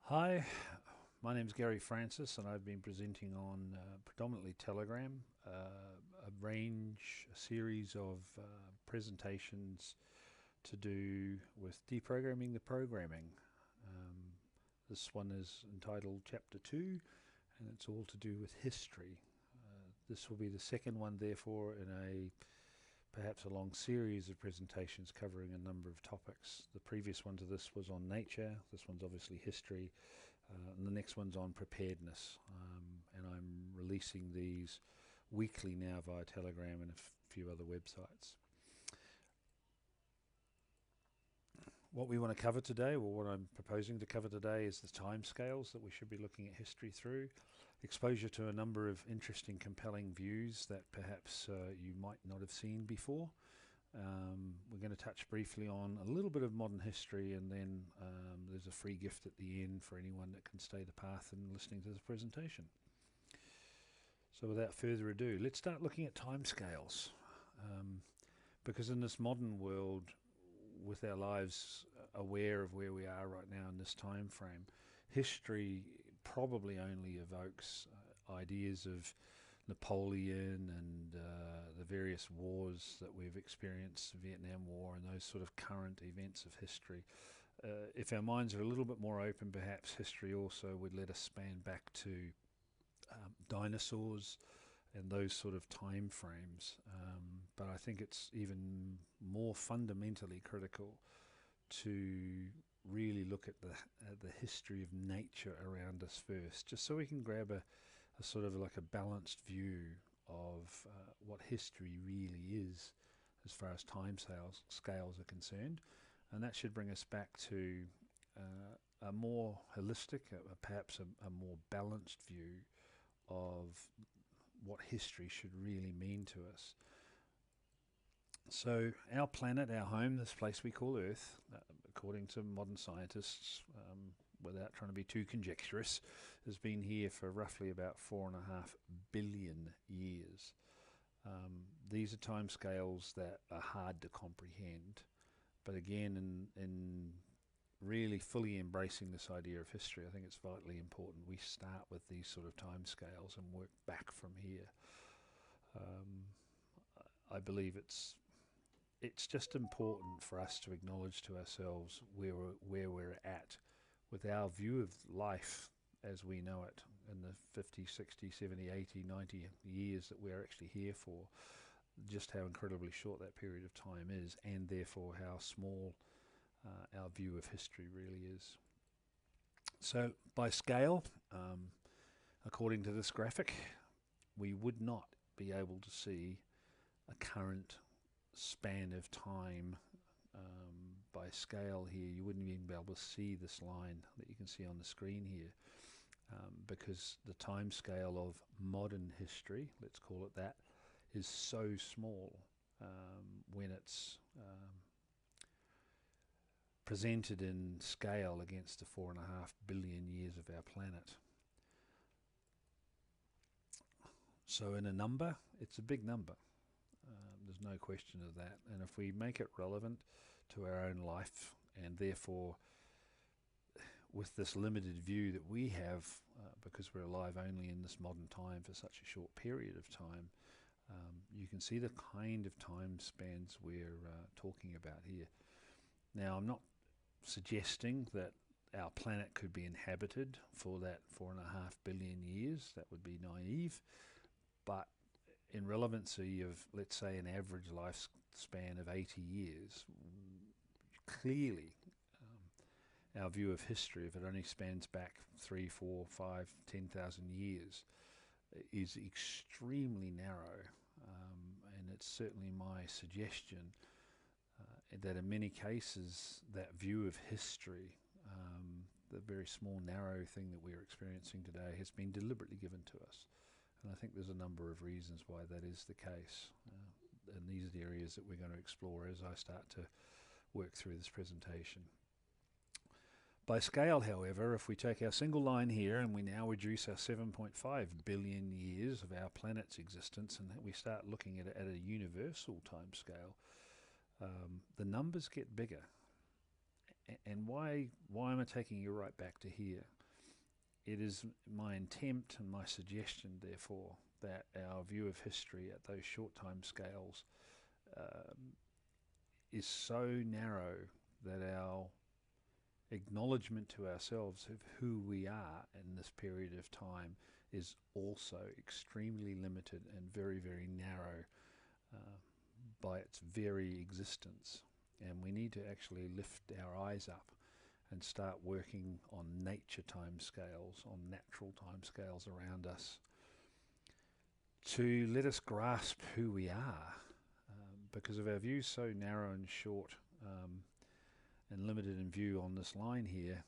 Hi, my name is Gary Francis, and I've been presenting on predominantly Telegram, a series of presentations to do with deprogramming the programming. Um, this one is entitled Chapter 2, and it's all to do with history. This will be the second one, therefore, in perhaps a long series of presentations covering a number of topics. The previous one to this was on nature. This one's obviously history. And the next one's on preparedness. And I'm releasing these weekly now via Telegram and a few other websites. What we want to cover today, or what I'm proposing to cover today, is the timescales that we should be looking at history through, exposure to a number of interesting, compelling views that perhaps you might not have seen before. We're going to touch briefly on a little bit of modern history, and then there's a free gift at the end for anyone that can stay the path and listening to this presentation. So without further ado, let's start looking at timescales. Because in this modern world, with our lives aware of where we are right now in this time frame, history probably only evokes ideas of Napoleon and the various wars that we've experienced, the Vietnam War and those sort of current events of history. If our minds are a little bit more open, perhaps history also would let us span back to dinosaurs and those sort of time frames. But I think it's even more fundamentally critical to really look at the history of nature around us first, just so we can grab a sort of like a balanced view of what history really is as far as scales are concerned. And that should bring us back to a more holistic, perhaps a more balanced view of what history should really mean to us. So our planet, our home, this place we call Earth, according to modern scientists, without trying to be too conjecturous, has been here for roughly about 4.5 billion years. These are timescales that are hard to comprehend, but again, in really fully embracing this idea of history, I think it's vitally important we start with these sort of timescales and work back from here. Um, I believe it's just important for us to acknowledge to ourselves where we're at with our view of life as we know it in the 50, 60, 70, 80, 90 years that we're actually here for, just how incredibly short that period of time is, and therefore how small our view of history really is. So by scale, according to this graphic, we would not be able to see a current span of time by scale here. You wouldn't even be able to see this line that you can see on the screen here, because the time scale of modern history, let's call it that, is so small when it's presented in scale against the 4.5 billion years of our planet. So in a number, it's a big number. There's no question of that. And if we make it relevant to our own life, and therefore with this limited view that we have, because we're alive only in this modern time for such a short period of time, you can see the kind of time spans we're talking about here. Now, I'm not suggesting that our planet could be inhabited for that 4.5 billion years. That would be naive. But in relevancy of, let's say, an average lifespan of 80 years, clearly our view of history, if it only spans back 3, 4, 5, 10,000 years, is extremely narrow. And it's certainly my suggestion that in many cases that view of history, the very small narrow thing that we're experiencing today, has been deliberately given to us. And I think there's a number of reasons why that is the case. And these are the areas that we're going to explore as I start to work through this presentation. By scale, however, if we take our single line here and we now reduce our 7.5 billion years of our planet's existence, and we start looking at it at a universal time scale, the numbers get bigger. And why am I taking you right back to here? It is my intent and my suggestion, therefore, that our view of history at those short time scales is so narrow that our acknowledgement to ourselves of who we are in this period of time is also extremely limited and very, very narrow uh, by its very existence. And we need to actually lift our eyes up and start working on nature time scales, on natural time scales around us, to let us grasp who we are. Because of our views so narrow and short and limited in view on this line here,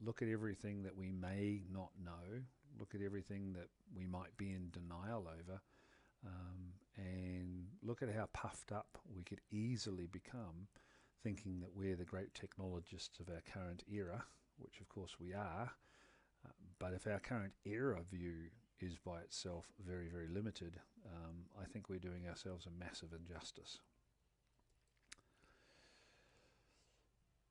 look at everything that we may not know, look at everything that we might be in denial over, and look at how puffed up we could easily become, thinking that we're the great technologists of our current era, which of course we are. But if our current era view is by itself very, very limited, I think we're doing ourselves a massive injustice.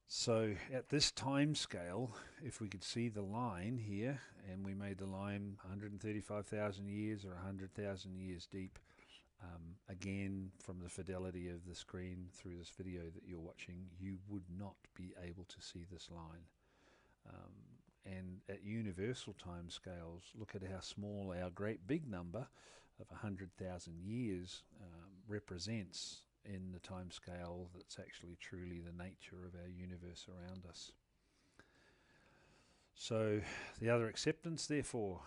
So at this time scale, if we could see the line here, and we made the line 135,000 years or 100,000 years deep, again, from the fidelity of the screen through this video that you're watching, you would not be able to see this line. And at universal time scales, look at how small our great big number of 100,000 years represents in the time scale that's actually truly the nature of our universe around us. So the other acceptance, therefore,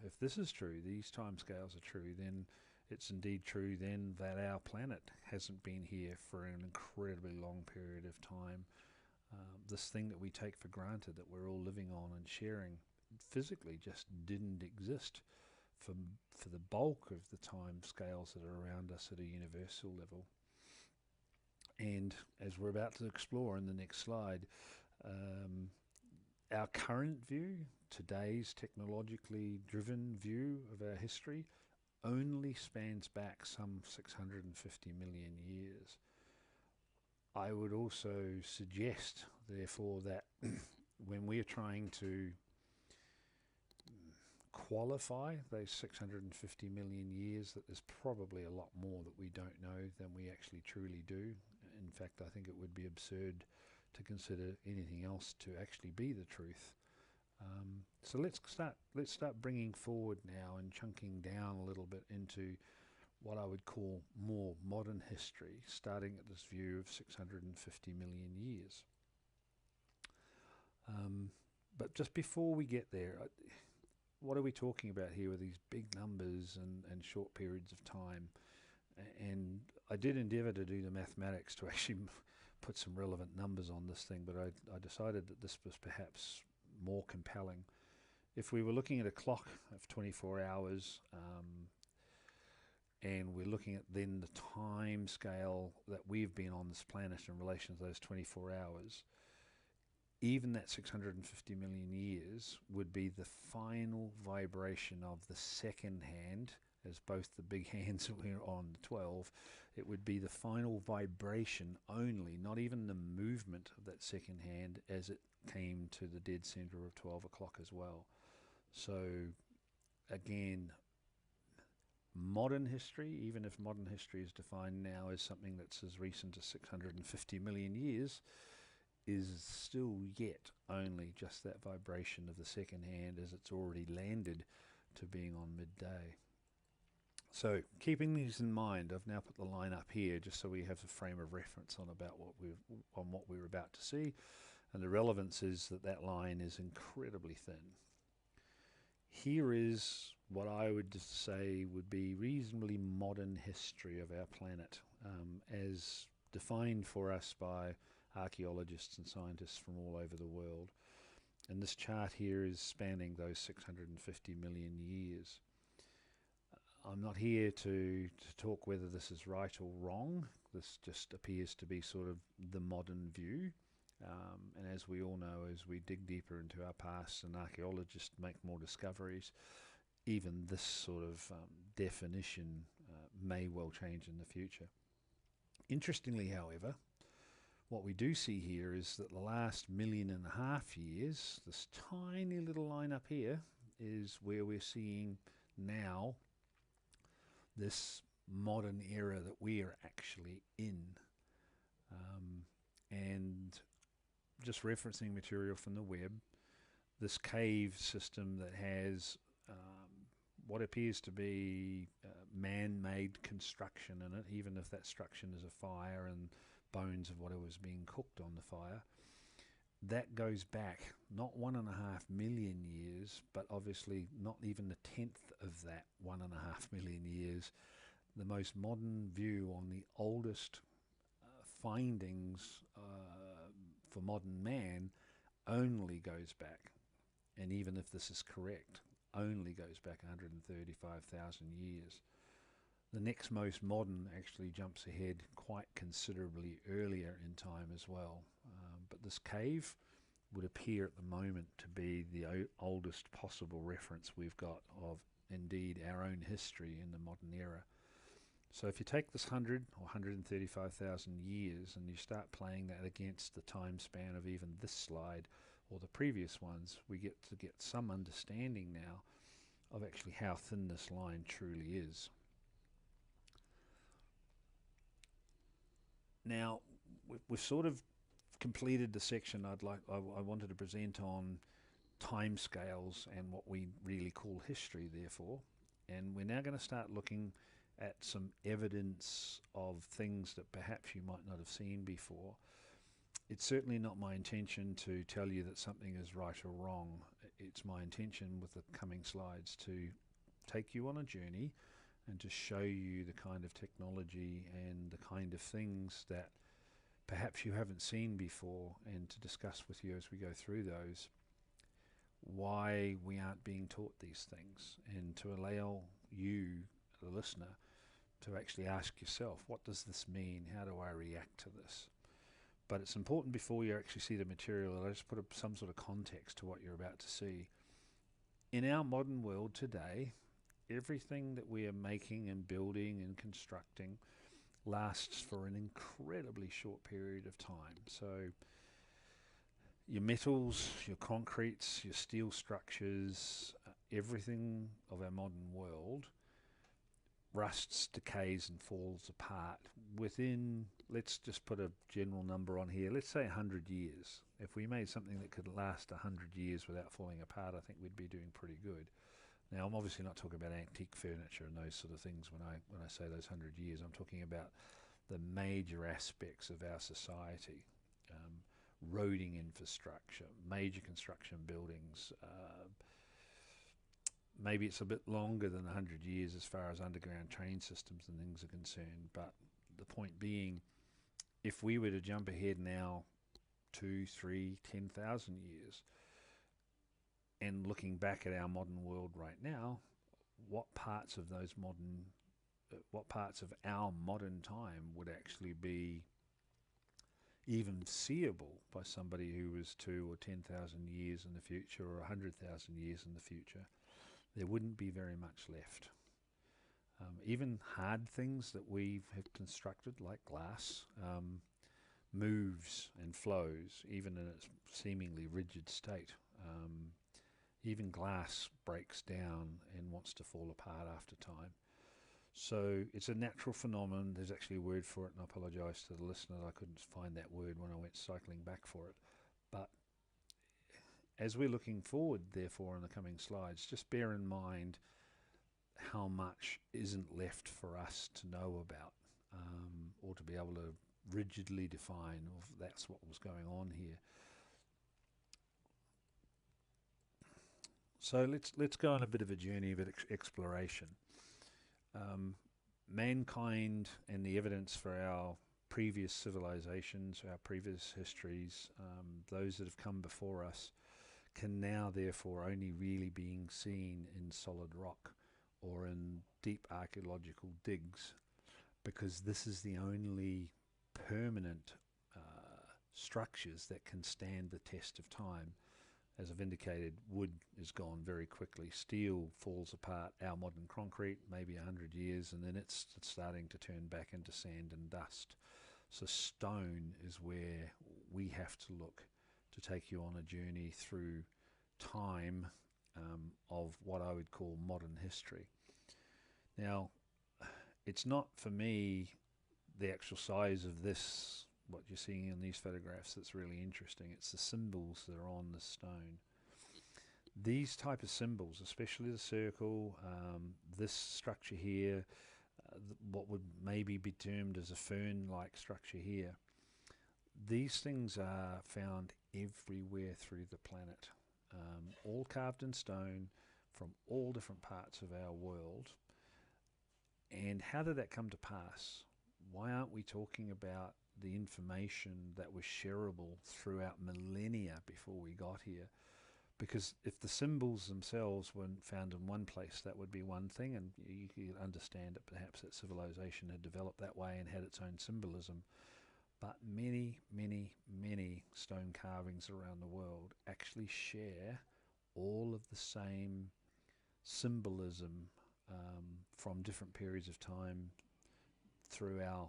if this is true, these time scales are true, then it's indeed true then that our planet hasn't been here for an incredibly long period of time. This thing that we take for granted that we're all living on and sharing physically just didn't exist for the bulk of the time scales that are around us at a universal level. And as we're about to explore in the next slide, our current view, today's technologically driven view of our history, only spans back some 650 million years. I would also suggest, therefore, that when we're trying to qualify those 650 million years, that there's probably a lot more that we don't know than we actually truly do. In fact, I think it would be absurd to consider anything else to actually be the truth. So let's start bringing forward now and chunking down a little bit into what I would call more modern history, starting at this view of 650 million years. But just before we get there, what are we talking about here with these big numbers and short periods of time? And I did endeavour to do the mathematics to actually put some relevant numbers on this thing, but I decided that this was perhaps more compelling. If we were looking at a clock of 24 hours, and we're looking at then the time scale that we've been on this planet in relation to those 24 hours, even that 650 million years would be the final vibration of the second hand, as both the big hands we're on, the 12, it would be the final vibration only, not even the movement of that second hand as it came to the dead center of 12 o'clock as well. So again, modern history, even if modern history is defined now as something that's as recent as 650 million years, is still yet only just that vibration of the second hand as it's already landed to being on midday. So keeping these in mind, I've now put the line up here just so we have a frame of reference on what we're about to see, and the relevance is that line is incredibly thin. Here is what I would say would be reasonably modern history of our planet, as defined for us by archaeologists and scientists from all over the world. And this chart here is spanning those 650 million years. I'm not here to talk whether this is right or wrong. This just appears to be sort of the modern view. And as we all know, as we dig deeper into our past and archaeologists make more discoveries, even this sort of definition may well change in the future. Interestingly, however, What we do see here is that the last 1.5 million years, this tiny little line up here, is where we're seeing now this modern era that we are actually in. And just referencing material from the web, this cave system that has what appears to be man-made construction in it, even if that structure is a fire and bones of whatever was being cooked on the fire, that goes back not 1.5 million years, but obviously not even the 10th of that 1.5 million years. The most modern view on the oldest findings for modern man only goes back, and even if this is correct, only goes back 135,000 years. The next most modern actually jumps ahead quite considerably earlier in time as well. But this cave would appear at the moment to be the oldest possible reference we've got of indeed our own history in the modern era. So if you take this 100 or 135,000 years and you start playing that against the time span of even this slide or the previous ones, we get some understanding now of actually how thin this line truly is. Now, we've sort of completed the section I wanted to present on timescales and what we really call history, therefore. And we're now going to start looking at some evidence of things that perhaps you might not have seen before. It's certainly not my intention to tell you that something is right or wrong. It's my intention with the coming slides to take you on a journey and to show you the kind of technology and the kind of things that perhaps you haven't seen before, and to discuss with you as we go through those why we aren't being taught these things, and to allow you, the listener, to actually ask yourself, what does this mean? How do I react to this? But it's important before you actually see the material that I just put some sort of context to what you're about to see. In our modern world today, everything that we are making and building and constructing lasts for an incredibly short period of time. So your metals, your concretes, your steel structures, everything of our modern world rusts, decays and falls apart within, let's just put a general number on here, let's say 100 years. If we made something that could last 100 years without falling apart, I think we'd be doing pretty good. Now, I'm obviously not talking about antique furniture and those sort of things when I say those 100 years. I'm talking about the major aspects of our society, roading infrastructure, major construction buildings. Maybe it's a bit longer than 100 years as far as underground train systems and things are concerned, but the point being, if we were to jump ahead now 2, 3, 10,000 years, and looking back at our modern world right now, what parts of our modern time would actually be even seeable by somebody who was 2 or 10,000 years in the future or 100,000 years in the future? There wouldn't be very much left. Even hard things that we have constructed, like glass, moves and flows, even in its seemingly rigid state. Even glass breaks down and wants to fall apart after time. So it's a natural phenomenon. There's actually a word for it, and I apologise to the listener that I couldn't find that word when I went cycling back for it. But as we're looking forward, therefore, in the coming slides, just bear in mind how much isn't left for us to know about, or to be able to rigidly define if that's what was going on here. So let's go on a bit of a journey of exploration. Mankind and the evidence for our previous civilizations, our previous histories, those that have come before us, can now therefore only really being seen in solid rock or in deep archaeological digs, because this is the only permanent structures that can stand the test of time. As I've indicated, wood is gone very quickly. Steel falls apart. Our modern concrete, maybe 100 years, and then it's starting to turn back into sand and dust. So stone is where we have to look to take you on a journey through time of what I would call modern history. Now, it's not for me the actual size of this, what you're seeing in these photographs, that's really interesting. It's the symbols that are on the stone. These type of symbols, especially the circle, this structure here, what would maybe be termed as a fern-like structure here, these things are found everywhere through the planet, all carved in stone from all different parts of our world. And how did that come to pass? Why aren't we talking about the information that was shareable throughout millennia before we got here? Because if the symbols themselves weren't found in one place, that would be one thing, and you could understand that perhaps that civilization had developed that way and had its own symbolism. But many, many, many stone carvings around the world actually share all of the same symbolism from different periods of time through our,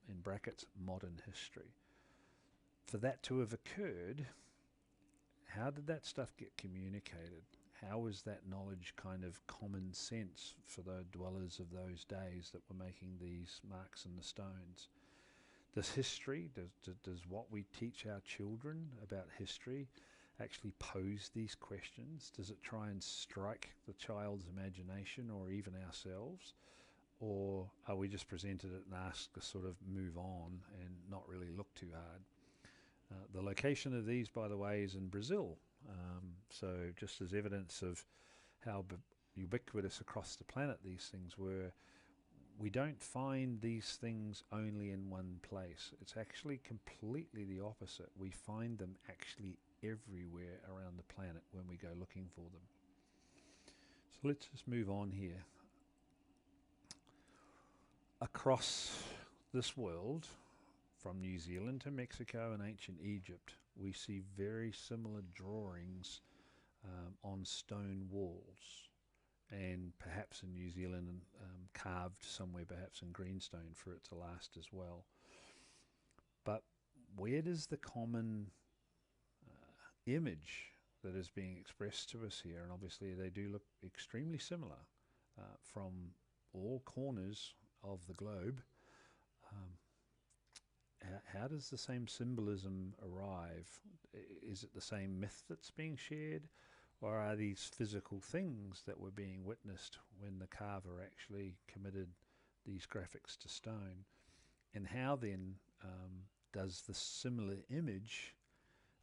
in brackets, modern history. For that to have occurred, how did that stuff get communicated? How was that knowledge kind of common sense for the dwellers of those days that were making these marks in the stones? Does history, does what we teach our children about history actually pose these questions? Does it try and strike the child's imagination or even ourselves? Or are we just presented it and asked to sort of move on and not really look too hard? The location of these, by the way, is in Brazil. So just as evidence of how ubiquitous across the planet these things were, we don't find these things only in one place. It's actually completely the opposite. We find them actually everywhere around the planet when we go looking for them. So let's just move on here. Across this world, from New Zealand to Mexico and ancient Egypt, we see very similar drawings on stone walls, and perhaps in New Zealand carved somewhere perhaps in greenstone for it to last as well. But where does the common image that is being expressed to us here, and obviously they do look extremely similar from all corners of the globe, how does the same symbolism arrive? Is it the same myth that's being shared, or are these physical things that were being witnessed when the carver actually committed these graphics to stone? And how then does the similar image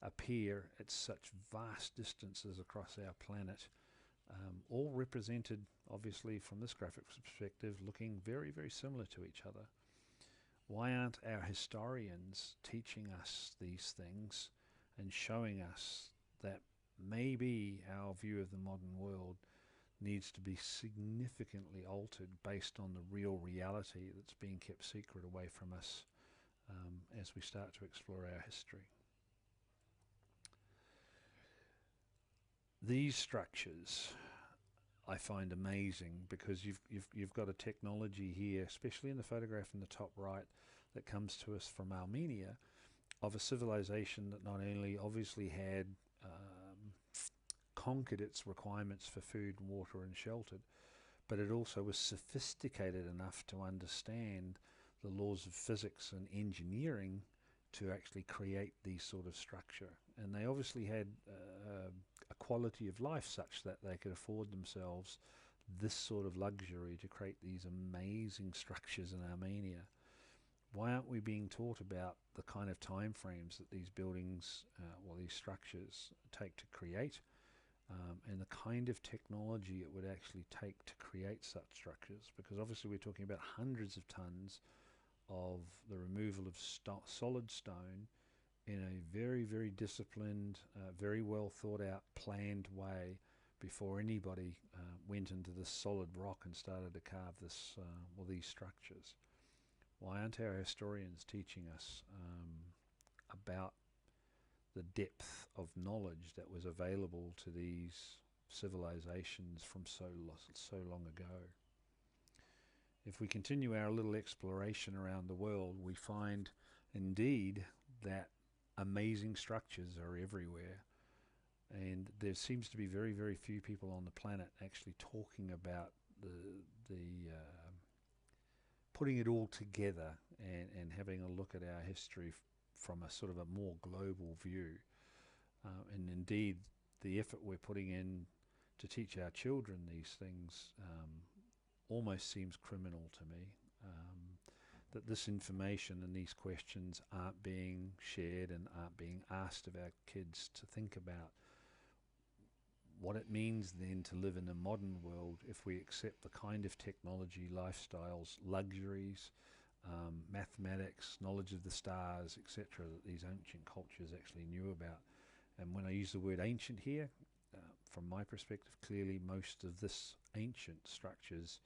appear at such vast distances across our planet, all represented obviously from this graphics perspective looking very, very similar to each other? Why aren't our historians teaching us these things and showing us that maybe our view of the modern world needs to be significantly altered based on the real reality that's being kept secret away from us as we start to explore our history? These structures I find amazing, because you've got a technology here, especially in the photograph in the top right, that comes to us from Armenia, of a civilization that not only obviously had conquered its requirements for food, water and shelter, but it also was sophisticated enough to understand the laws of physics and engineering to actually create these sort of structure. And they obviously had a quality of life such that they could afford themselves this sort of luxury to create these amazing structures in Armenia. Why aren't we being taught about the kind of time frames that these buildings or these structures take to create, and the kind of technology it would actually take to create such structures? Because obviously we're talking about hundreds of tons of the removal of solid stone in a very, very disciplined, very well thought out, planned way before anybody went into this solid rock and started to carve this, these structures. Why aren't our historians teaching us about the depth of knowledge that was available to these civilizations from so long ago? If we continue our little exploration around the world, we find indeed that amazing structures are everywhere. And there seems to be very, very few people on the planet actually talking about the putting it all together and having a look at our history from a sort of a more global view. And indeed, the effort we're putting in to teach our children these things almost seems criminal to me. That this information and these questions aren't being shared and aren't being asked of our kids to think about what it means then to live in a modern world if we accept the kind of technology, lifestyles, luxuries, mathematics, knowledge of the stars, etc., that these ancient cultures actually knew about. And when I use the word ancient here, from my perspective, clearly most of this ancient structures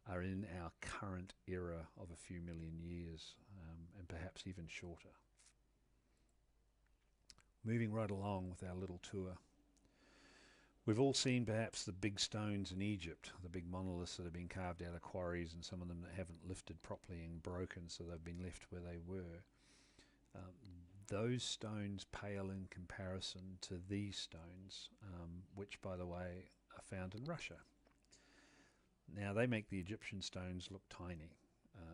are in our current era of a few million years, and perhaps even shorter. Moving right along with our little tour. We've all seen perhaps the big stones in Egypt, the big monoliths that have been carved out of quarries, and some of them that haven't lifted properly and broken, so they've been left where they were. Those stones pale in comparison to these stones, which, by the way, are found in Russia. Now, they make the Egyptian stones look tiny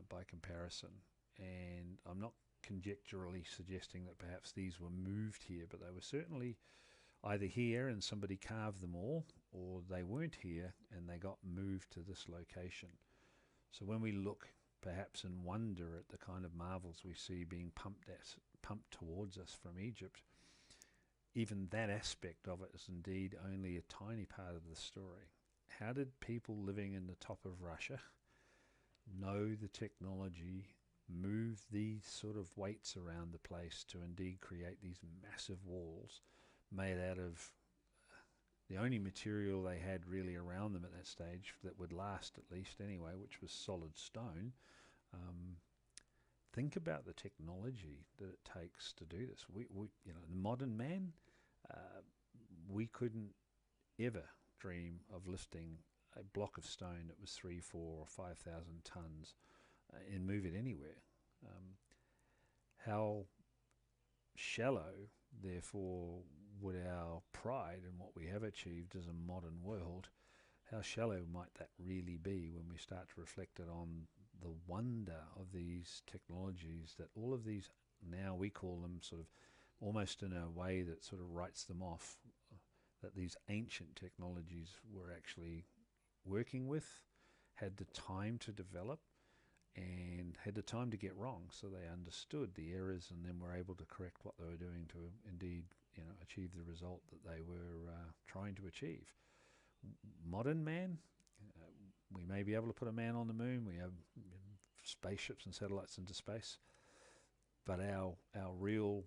by comparison, and I'm not conjecturally suggesting that perhaps these were moved here, but they were certainly either here and somebody carved them all, or they weren't here and they got moved to this location. So when we look perhaps in wonder at the kind of marvels we see being pumped towards us from Egypt, even that aspect of it is indeed only a tiny part of the story. How did people living in the top of Russia know the technology, move these sort of weights around the place to indeed create these massive walls made out of the only material they had really around them at that stage that would last at least anyway, which was solid stone? Think about the technology that it takes to do this. We the modern man, we couldn't ever dream of lifting a block of stone that was 3, 4, or 5,000 tons and move it anywhere. How shallow, therefore, would our pride in what we have achieved as a modern world, how shallow might that really be when we start to reflect it on the wonder of these technologies, that all of these, now we call them sort of almost in a way that sort of writes them off, that these ancient technologies were actually working with, had the time to develop, and had the time to get wrong, so they understood the errors and then were able to correct what they were doing to indeed achieve the result that they were trying to achieve. Modern man, we may be able to put a man on the moon, we have spaceships and satellites into space, but our real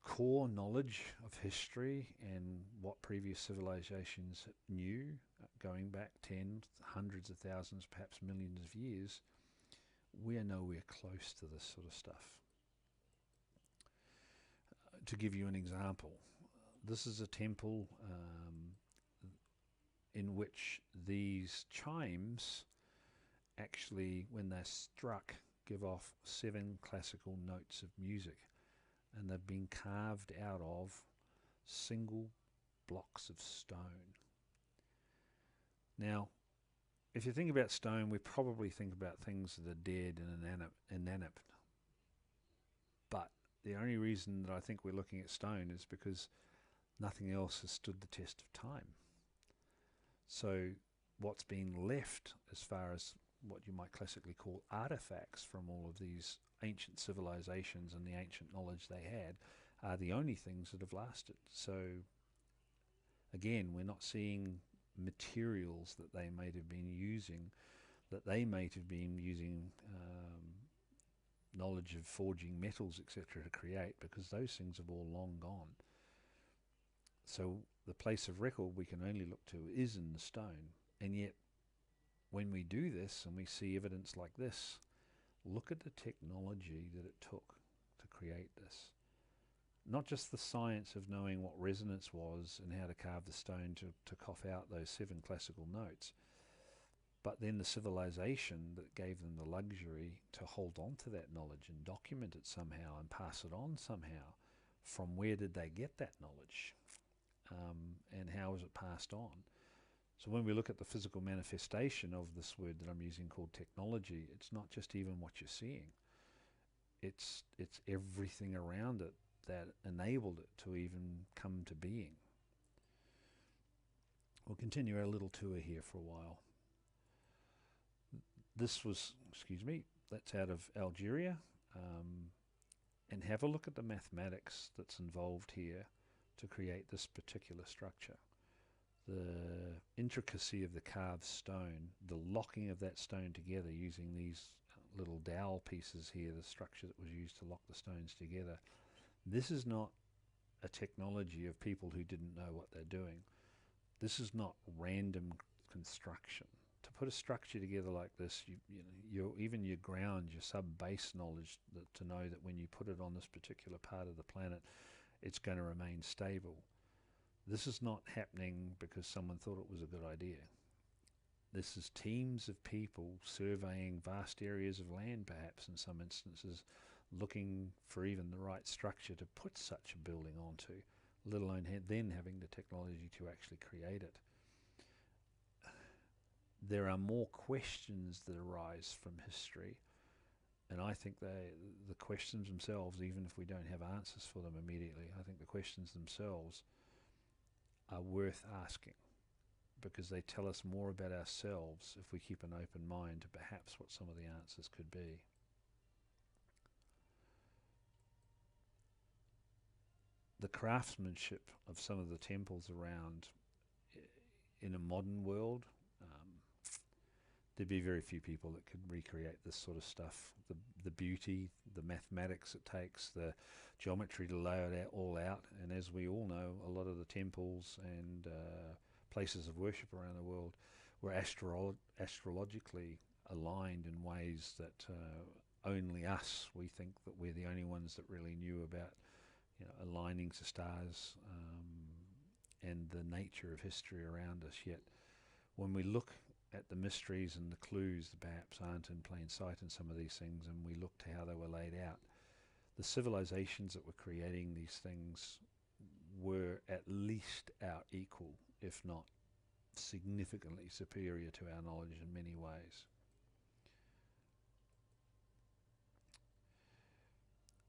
core knowledge of history and what previous civilizations knew, going back hundreds of thousands, perhaps millions of years, we are nowhere close to this sort of stuff. To give you an example, this is a temple in which these chimes actually, when they're struck, give off 7 classical notes of music, and they've been carved out of single blocks of stone. Now, if you think about stone, we probably think about things that are dead and inanimate. But the only reason that I think we're looking at stone is because nothing else has stood the test of time. So what's been left as far as what you might classically call artifacts from all of these ancient civilizations and the ancient knowledge they had are the only things that have lasted. So again, we're not seeing materials that they may have been using, knowledge of forging metals, etc., to create, because those things have all long gone. So the place of record we can only look to is in the stone. And yet, when we do this and we see evidence like this, look at the technology that it took to create this. Not just the science of knowing what resonance was and how to carve the stone to cough out those 7 classical notes, But then the civilization that gave them the luxury to hold on to that knowledge and document it somehow and pass it on somehow, from where did they get that knowledge? And how is it passed on? So when we look at the physical manifestation of this word that I'm using called technology, it's not just even what you're seeing. It's everything around it that enabled it to even come to being. We'll continue our little tour here for a while. This was, that's out of Algeria. And have a look at the mathematics that's involved here to create this particular structure. The intricacy of the carved stone, the locking of that stone together using these little dowel pieces here, the structure that was used to lock the stones together. This is not a technology of people who didn't know what they're doing. This is not random construction. To put a structure together like this, even your ground, your sub-base knowledge, to know that when you put it on this particular part of the planet, it's going to remain stable. This is not happening because someone thought it was a good idea. This is teams of people surveying vast areas of land, perhaps in some instances, looking for even the right structure to put such a building onto, let alone then having the technology to actually create it. There are more questions that arise from history, and I think the questions themselves, even if we don't have answers for them immediately, I think the questions themselves are worth asking, because they tell us more about ourselves if we keep an open mind to perhaps what some of the answers could be. The craftsmanship of some of the temples around in a modern world, there'd be very few people that could recreate this sort of stuff. The beauty, the mathematics it takes, the geometry to lay it all out. And as we all know, a lot of the temples and places of worship around the world were astrologically aligned in ways that only us, we think that we're the only ones that really knew about, aligning to stars and the nature of history around us. Yet when we look at the mysteries and the clues that perhaps aren't in plain sight in some of these things, and we look to how they were laid out, the civilizations that were creating these things were at least our equal, if not significantly superior to our knowledge in many ways.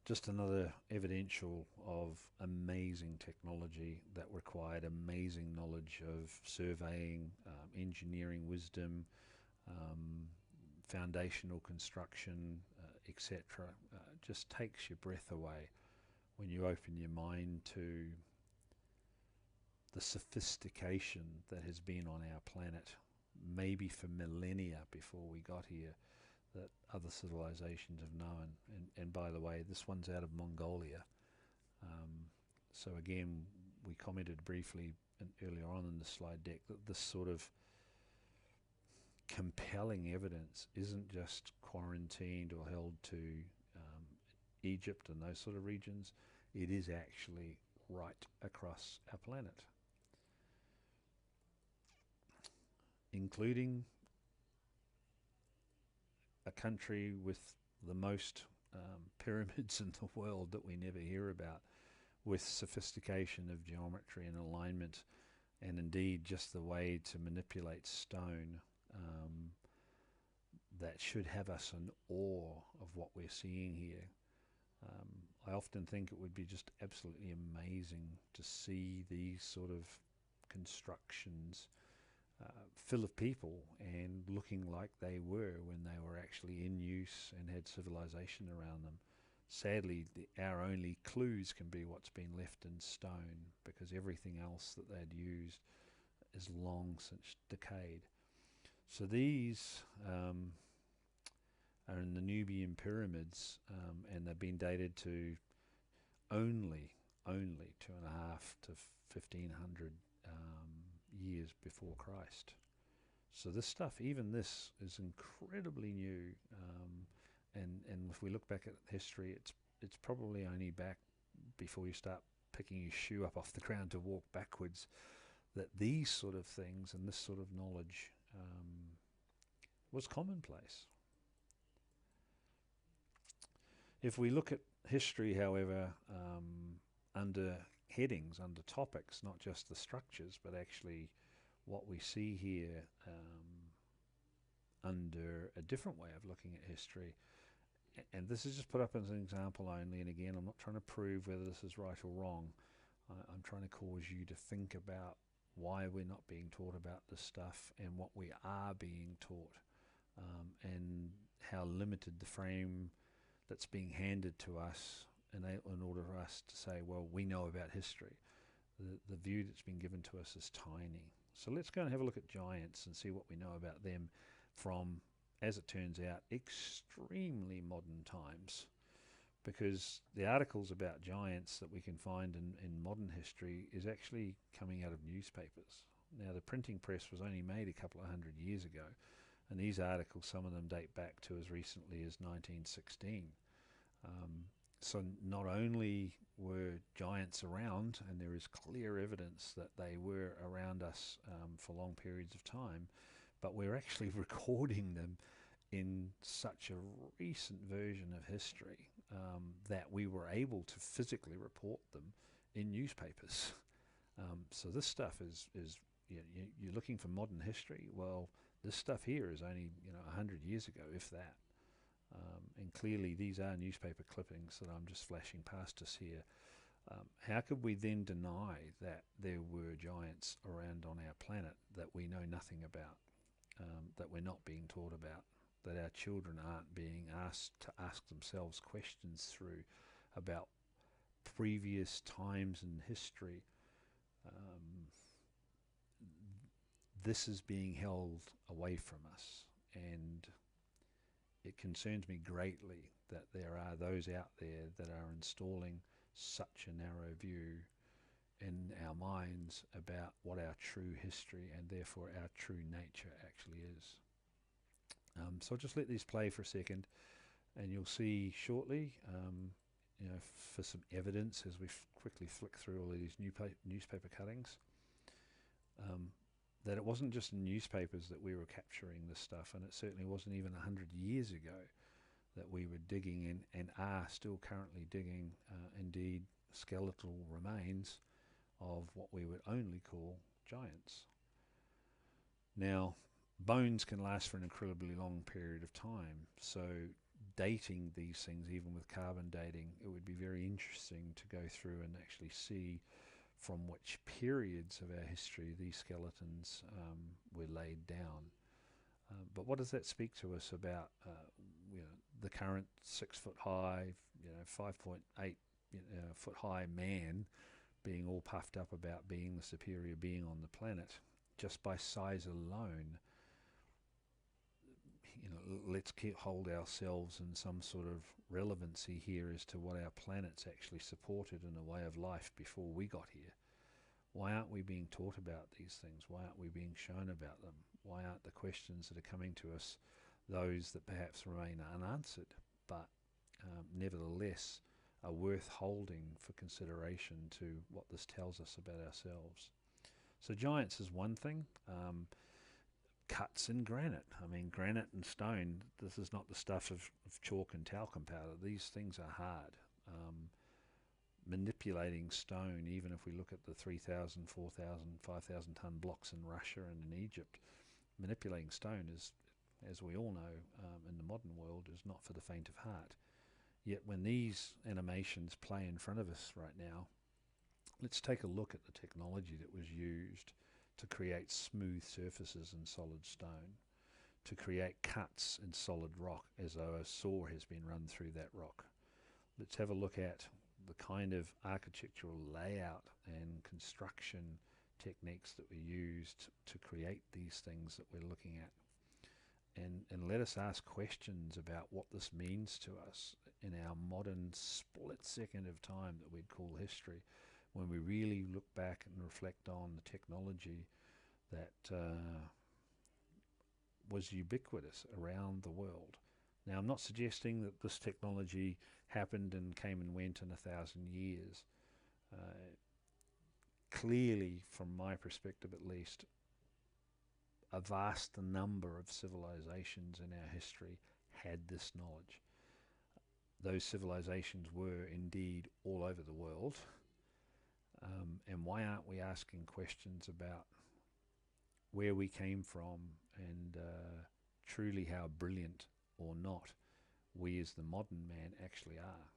Just another evidential of amazing technology that required amazing knowledge of surveying, engineering wisdom, foundational construction, etc. Just takes your breath away when you open your mind to the sophistication that has been on our planet, maybe for millennia before we got here, that other civilizations have known. And by the way, this one's out of Mongolia. So again, we commented briefly earlier on in the slide deck that this sort of compelling evidence isn't just quarantined or held to Egypt and those sort of regions. It is actually right across our planet, including a country with the most pyramids in the world that we never hear about, with sophistication of geometry and alignment, and indeed just the way to manipulate stone, that should have us in awe of what we're seeing here. I often think it would be just absolutely amazing to see these sort of constructions full of people and looking like they were when they were actually in use and had civilization around them. Sadly, our only clues can be what's been left in stone, because everything else that they'd used is long since decayed. So these are in the Nubian pyramids, and they've been dated to only 2.5 to 1,500 years before Christ. So this stuff, even this, is incredibly new, and if we look back at history, it's probably only back before you start picking your shoe up off the ground to walk backwards, that these sort of things and this sort of knowledge was commonplace. If we look at history, however, under headings, under topics, not just the structures, but actually what we see here under a different way of looking at history, and this is just put up as an example only, and again, I'm not trying to prove whether this is right or wrong. I'm trying to cause you to think about why we're not being taught about this stuff and what we are being taught, and how limited the frame that's being handed to us in order for us to say, well, we know about history. The view that's been given to us is tiny. So let's go and have a look at giants and see what we know about them from, as it turns out, extremely modern times. Because the articles about giants that we can find in modern history is actually coming out of newspapers. Now, the printing press was only made a couple of 100 years ago, and these articles, some of them date back to as recently as 1916. So not only were giants around, and there is clear evidence that they were around us for long periods of time, but we're actually recording them in such a recent version of history that we were able to physically report them in newspapers. So this stuff is you're looking for modern history. Well, this stuff here is only 100 years ago, if that. And clearly these are newspaper clippings that I'm just flashing past us here. How could we then deny that there were giants around on our planet that we know nothing about, that we're not being taught about, that our children aren't being asked to ask themselves questions through about previous times in history? This is being held away from us, and it concerns me greatly that there are those out there that are installing such a narrow view in our minds about what our true history and therefore our true nature actually is. So I'll just let these play for a second, and you'll see shortly, for some evidence as we quickly flick through all of these newspaper cuttings, that it wasn't just in newspapers that we were capturing this stuff, and it certainly wasn't even 100 years ago that we were digging in and are still currently digging, indeed, skeletal remains of what we would only call giants. Now, bones can last for an incredibly long period of time, so dating these things, even with carbon dating, it would be very interesting to go through and actually see from which periods of our history these skeletons were laid down. But what does that speak to us about the current 6 foot high, 5.8 foot high man being all puffed up about being the superior being on the planet just by size alone? Let's hold ourselves in some sort of relevancy here as to what our planet's actually supported in a way of life before we got here. Why aren't we being taught about these things? Why aren't we being shown about them? Why aren't the questions that are coming to us those that perhaps remain unanswered, but nevertheless are worth holding for consideration to what this tells us about ourselves? So giants is one thing. Cuts in granite. I mean, granite and stone, this is not the stuff of chalk and talcum powder. These things are hard. Manipulating stone, even if we look at the 3,000, 4,000, 5,000 ton blocks in Russia and in Egypt, manipulating stone is, as we all know, in the modern world, is not for the faint of heart. Yet when these animations play in front of us right now, let's take a look at the technology that was used to create smooth surfaces in solid stone, to create cuts in solid rock as though a saw has been run through that rock. Let's have a look at the kind of architectural layout and construction techniques that were used to create these things that we're looking at. And let us ask questions about what this means to us in our modern split second of time that we'd call history, when we really look back and reflect on the technology that was ubiquitous around the world. Now, I'm not suggesting that this technology happened and came and went in 1,000 years. Clearly, from my perspective at least, a vast number of civilizations in our history had this knowledge. Those civilizations were indeed all over the world. And why aren't we asking questions about where we came from and truly how brilliant or not we as the modern man actually are?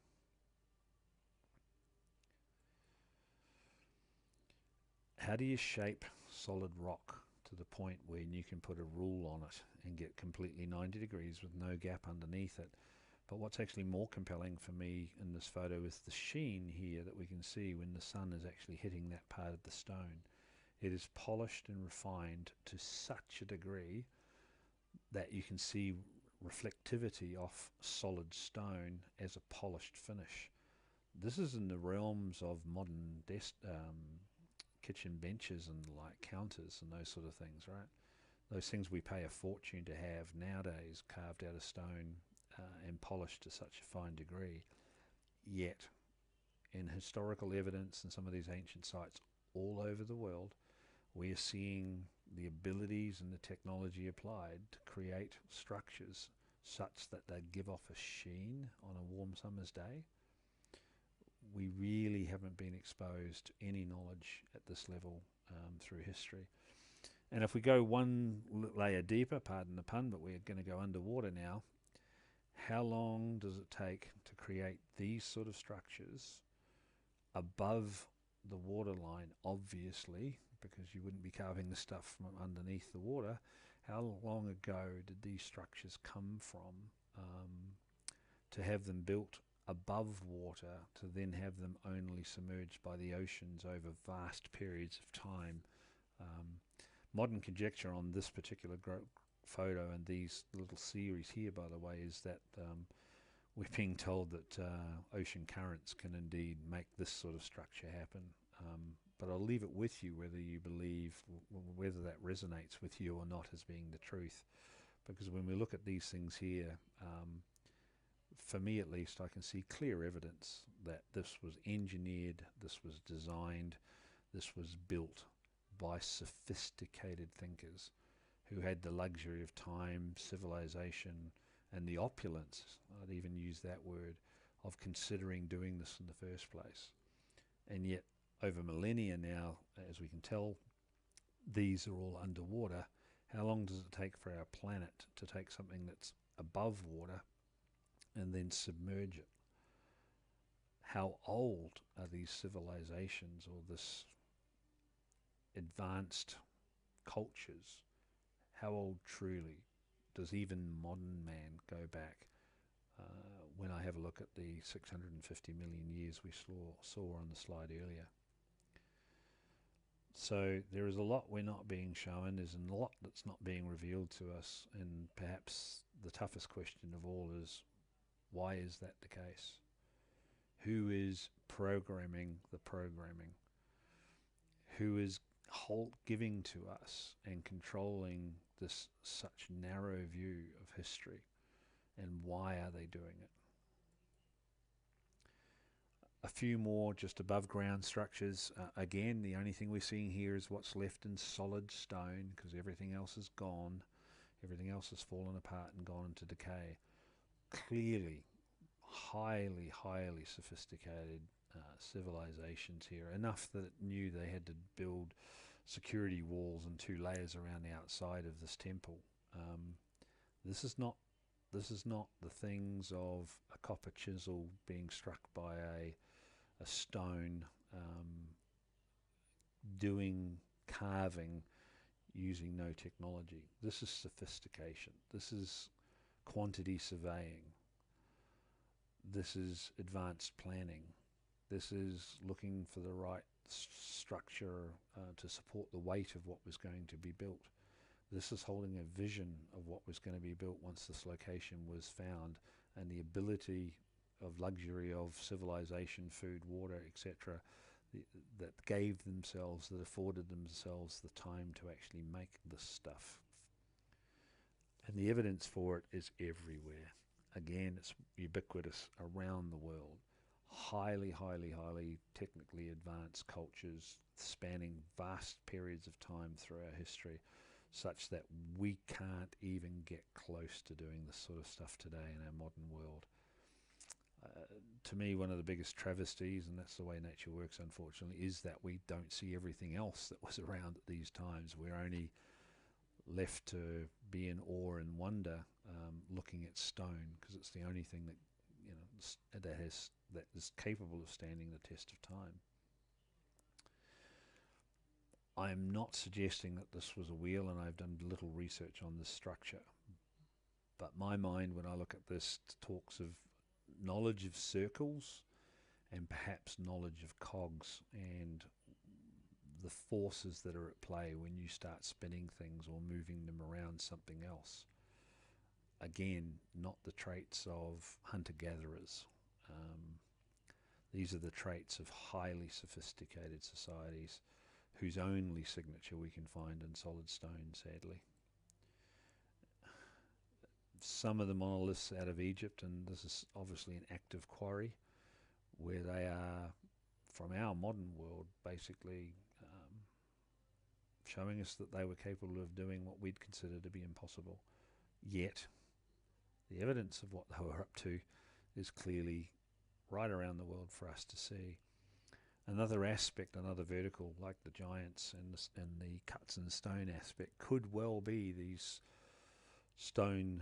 How do you shape solid rock to the point where you can put a rule on it and get completely 90 degrees with no gap underneath it? But what's actually more compelling for me in this photo is the sheen here that we can see when the sun is actually hitting that part of the stone. It is polished and refined to such a degree that you can see reflectivity off solid stone as a polished finish. This is in the realms of modern kitchen benches and like counters and those sort of things, right? Those things we pay a fortune to have nowadays, carved out of stone and polished to such a fine degree. Yet, in historical evidence and some of these ancient sites all over the world, we are seeing the abilities and the technology applied to create structures such that they give off a sheen on a warm summer's day. We really haven't been exposed to any knowledge at this level through history. And if we go one layer deeper, pardon the pun, but we're going to go underwater now, how long does it take to create these sort of structures above the waterline, obviously, because you wouldn't be carving the stuff from underneath the water? How long ago did these structures come from to have them built above water, to then have them only submerged by the oceans over vast periods of time? Modern conjecture on this particular photo and these little series here, by the way, is that we're being told that ocean currents can indeed make this sort of structure happen. But I'll leave it with you whether you believe, whether that resonates with you or not as being the truth. Because when we look at these things here, for me at least, I can see clear evidence that this was engineered, this was designed, this was built by sophisticated thinkers who had the luxury of time, civilization, and the opulence, I'd even use that word, of considering doing this in the first place. And yet, over millennia now, as we can tell, these are all underwater. How long does it take for our planet to take something that's above water and then submerge it? How old are these civilizations or this advanced cultures? How old truly does even modern man go back? When I have a look at the 650 million years we saw on the slide earlier. So there is a lot we're not being shown, there's a lot that's not being revealed to us, and perhaps the toughest question of all is, why is that the case? Who is programming the programming? Who is giving to us and controlling this such narrow view of history, and why are they doing it? A few more just above ground structures. Again, the only thing we're seeing here is what's left in solid stone, because everything else is gone. Everything else has fallen apart and gone into decay. Clearly, highly, highly sophisticated civilizations here, enough that it knew they had to build security walls and 2 layers around the outside of this temple. This is not the things of a copper chisel being struck by a stone, doing carving using no technology. This is sophistication. This is quantity surveying. This is advanced planning. This is looking for the right structure to support the weight of what was going to be built. This is holding a vision of what was going to be built once this location was found, and the ability of luxury of civilization, food, water, etc., that gave themselves, that afforded themselves the time to actually make this stuff. And the evidence for it is everywhere. Again, it's ubiquitous around the world. Highly, highly, highly technically advanced cultures spanning vast periods of time through our history. such that we can't even get close to doing this sort of stuff today in our modern world. To me, one of the biggest travesties, and that's the way nature works, unfortunately, is that we don't see everything else that was around at these times. We're only left to be in awe and wonder, looking at stone, because it's the only thing that that is capable of standing the test of time. I'm not suggesting that this was a wheel, and I've done little research on this structure. But my mind, when I look at this, talks of knowledge of circles and perhaps knowledge of cogs and the forces that are at play when you start spinning things or moving them around something else. Again, not the traits of hunter-gatherers. These are the traits of highly sophisticated societies whose only signature we can find in solid stone, sadly. Some of the monoliths out of Egypt, and this is obviously an active quarry, where they are, from our modern world, basically showing us that they were capable of doing what we'd consider to be impossible. Yet, the evidence of what they were up to is clearly right around the world for us to see. Another aspect, another vertical, like the giants and the cuts in stone aspect, could well be these stone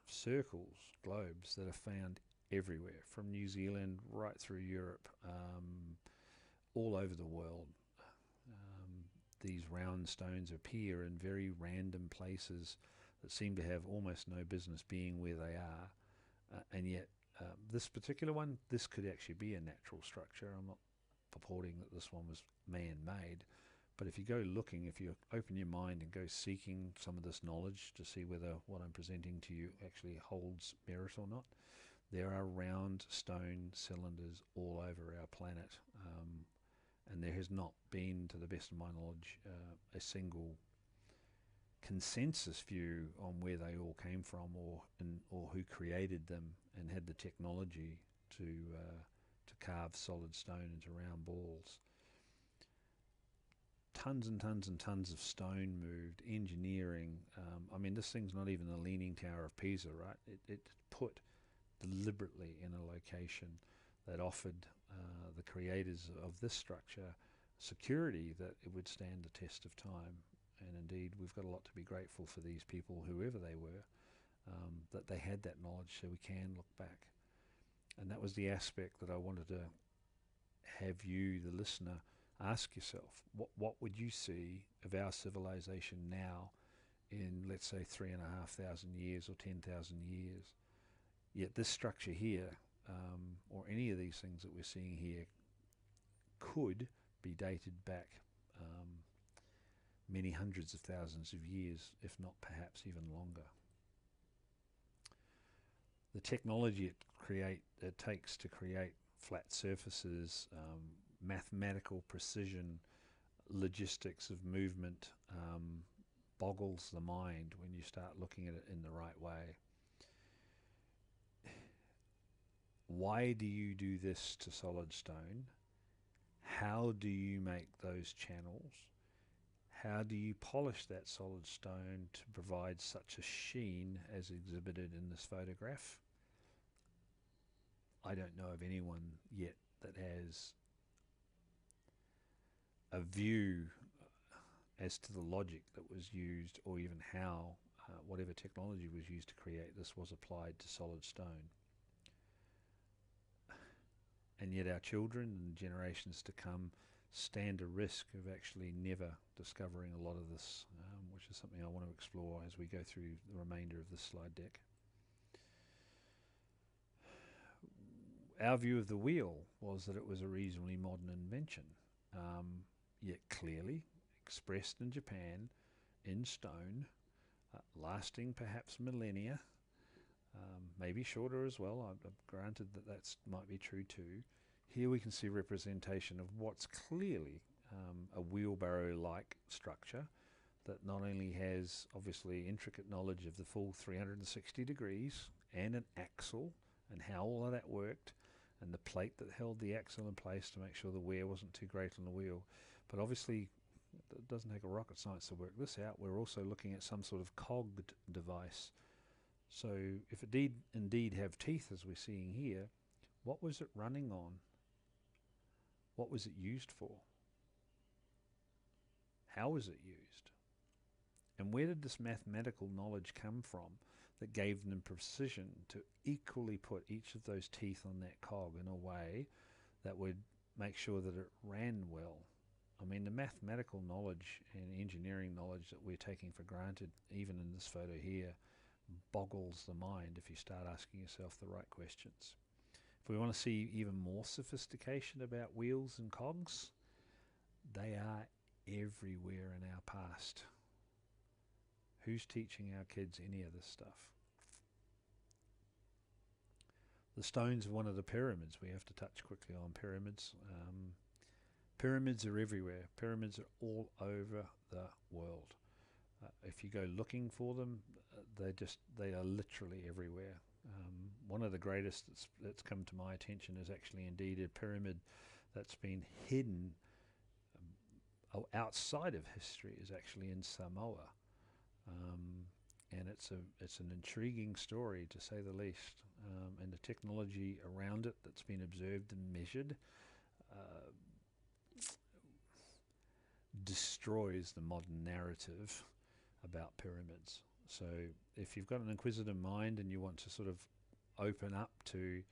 circles, globes, that are found everywhere, from New Zealand right through Europe, all over the world. These round stones appear in very random places that seem to have almost no business being where they are, and yet this particular one, this could actually be a natural structure. I'm not purporting that this one was man-made, but if you go looking, if you open your mind and go seeking some of this knowledge to see whether what I'm presenting to you actually holds merit or not, there are round stone cylinders all over our planet, and there has not been, to the best of my knowledge, a single consensus view on where they all came from, or who created them and had the technology to carve solid stone into round balls. Tons and tons and tons of stone moved, engineering. I mean, this thing's not even the Leaning Tower of Pisa, right? It put deliberately in a location that offered the creators of this structure security that it would stand the test of time. And indeed, we've got a lot to be grateful for these people, whoever they were, that they had that knowledge, so we can look back. And that was the aspect that I wanted to have you, the listener, ask yourself. What would you see of our civilization now in, let's say, 3,500 years or 10,000 years? Yet this structure here, or any of these things that we're seeing here, could be dated back many hundreds of thousands of years, if not perhaps even longer. The technology it takes to create flat surfaces, mathematical precision, logistics of movement, boggles the mind when you start looking at it in the right way. Why do you do this to solid stone? How do you make those channels? How do you polish that solid stone to provide such a sheen as exhibited in this photograph? I don't know of anyone yet that has a view as to the logic that was used, or even how whatever technology was used to create this was applied to solid stone. And yet our children and generations to come stand a risk of actually never discovering a lot of this, which is something I want to explore as we go through the remainder of this slide deck. Our view of the wheel was that it was a reasonably modern invention, yet clearly expressed in Japan in stone, lasting perhaps millennia, maybe shorter as well. I've granted that that might be true too. Here we can see representation of what's clearly a wheelbarrow-like structure that not only has obviously intricate knowledge of the full 360 degrees and an axle and how all of that worked, and the plate that held the axle in place to make sure the wear wasn't too great on the wheel, but obviously It doesn't take a rocket science to work this out. We're also looking at some sort of cogged device. So if it did indeed have teeth, as we're seeing here, what was it running on? What was it used for? How was it used? And where did this mathematical knowledge come from that gave them precision to equally put each of those teeth on that cog in a way that would make sure that it ran well? I mean, the mathematical knowledge and engineering knowledge that we're taking for granted, even in this photo here, boggles the mind if you start asking yourself the right questions. If we want to see even more sophistication about wheels and cogs, they are everywhere in our past. Who's teaching our kids any of this stuff? The stones of one of the pyramids, we have to touch quickly on pyramids. Pyramids are everywhere. Pyramids are all over the world. If you go looking for them, they are literally everywhere. One of the greatest that's come to my attention is actually indeed a pyramid that's been hidden outside of history, is actually in Samoa. And it's an intriguing story, to say the least. And the technology around it that's been observed and measured destroys the modern narrative about pyramids. So if you've got an inquisitive mind and you want to sort of open up to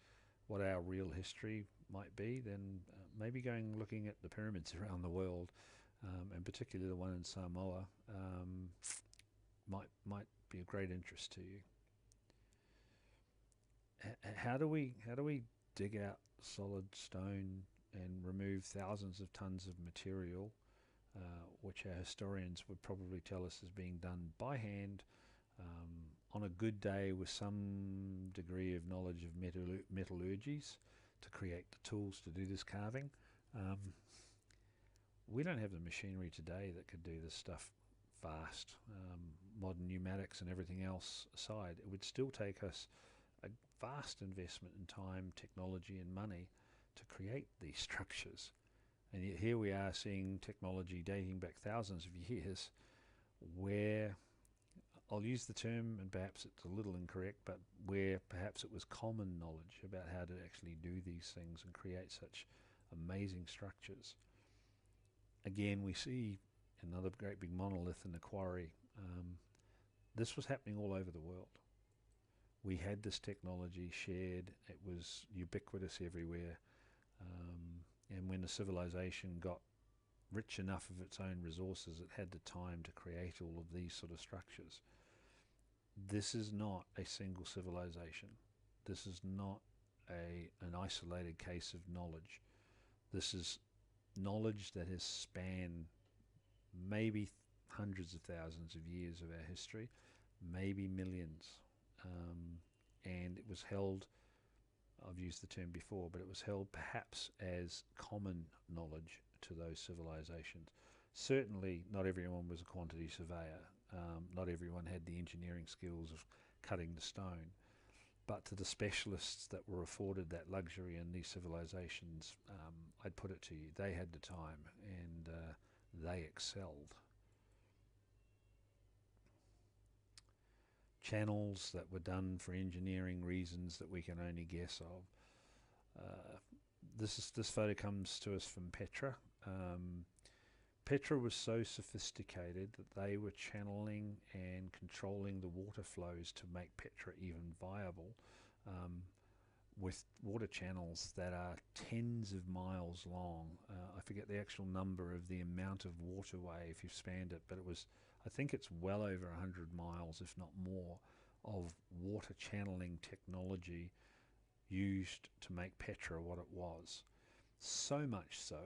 what our real history might be, then maybe going looking at the pyramids around the world, and particularly the one in Samoa, might be of great interest to you. How do we dig out solid stone and remove thousands of tons of material, which our historians would probably tell us is being done by hand, on a good day with some degree of knowledge of metallurgies to create the tools to do this carving? We don't have the machinery today that could do this stuff fast. Modern pneumatics and everything else aside, it would still take us a vast investment in time, technology and money to create these structures. And yet here we are seeing technology dating back thousands of years where, I'll use the term, and perhaps it's a little incorrect, but where perhaps it was common knowledge about how to actually do these things and create such amazing structures. Again, we see another great big monolith in the quarry. This was happening all over the world. We had this technology shared. It was ubiquitous everywhere. And when the civilization got rich enough of its own resources, it had the time to create all of these sort of structures. This is not a single civilization. This is not an isolated case of knowledge. This is knowledge that has spanned maybe hundreds of thousands of years of our history, maybe millions. And it was held, I've used the term before, but it was held perhaps as common knowledge to those civilizations. Certainly not everyone was a quantity surveyor. Not everyone had the engineering skills of cutting the stone. But to the specialists that were afforded that luxury in these civilizations, I'd put it to you, they had the time and they excelled. Channels that were done for engineering reasons that we can only guess of. This photo comes to us from Petra. Petra was so sophisticated that they were channeling and controlling the water flows to make Petra even viable, with water channels that are tens of miles long. I forget the actual number of the amount of waterway if you've spanned it, but I think it's well over 100 miles, if not more, of water channeling technology used to make Petra what it was. So much so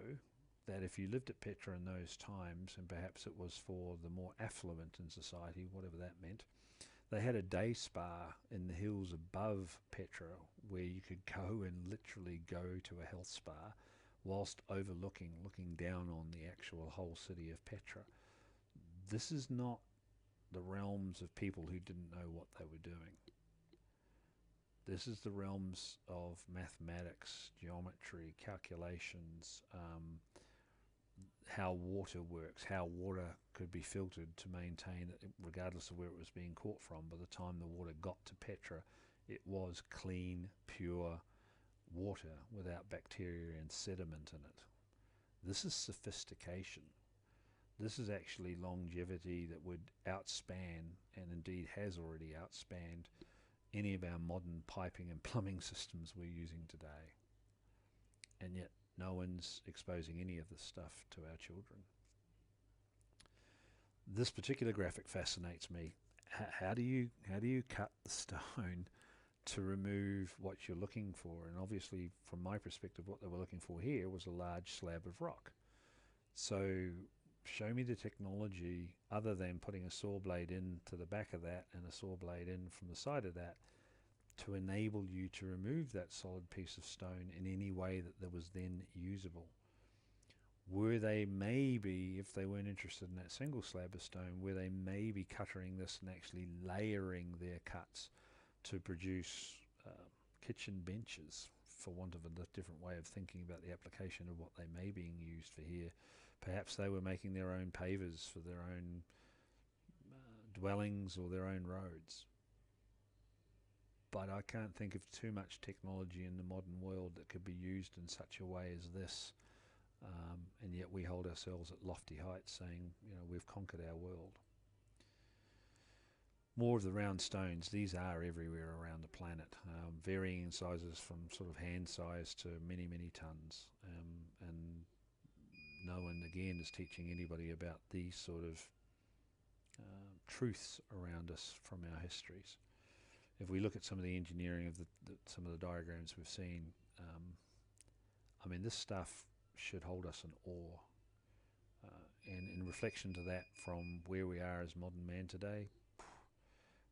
that if you lived at Petra in those times, and perhaps it was for the more affluent in society, whatever that meant, they had a day spa in the hills above Petra where you could go and literally go to a health spa whilst looking down on the actual whole city of Petra. This is not the realms of people who didn't know what they were doing. This is the realms of mathematics, geometry, calculations, how water works, how water could be filtered to maintain it, regardless of where it was being caught from. By the time the water got to Petra, it was clean, pure water without bacteria and sediment in it. This is sophistication. This is actually longevity that would outspan, and indeed has already outspanned, any of our modern piping and plumbing systems we're using today. And yet no one's exposing any of this stuff to our children. This particular graphic fascinates me. How do you cut the stone to remove what you're looking for? And obviously, from my perspective, what they were looking for here was a large slab of rock. So show me the technology other than putting a saw blade into the back of that and a saw blade in from the side of that to enable you to remove that solid piece of stone in any way that was then usable. Were they maybe, if they weren't interested in that single slab of stone, were they maybe cuttering this and actually layering their cuts to produce kitchen benches, for want of a different way of thinking about the application of what they may be being used for here? Perhaps they were making their own pavers for their own dwellings or their own roads. But I can't think of too much technology in the modern world that could be used in such a way as this. And yet we hold ourselves at lofty heights saying, we've conquered our world. More of the round stones, these are everywhere around the planet, varying in sizes from sort of hand size to many, many tons. And no one, again, is teaching anybody about these sort of truths around us from our histories. If we look at some of the engineering of some of the diagrams we've seen, this stuff should hold us in awe. And in reflection to that, from where we are as modern man today,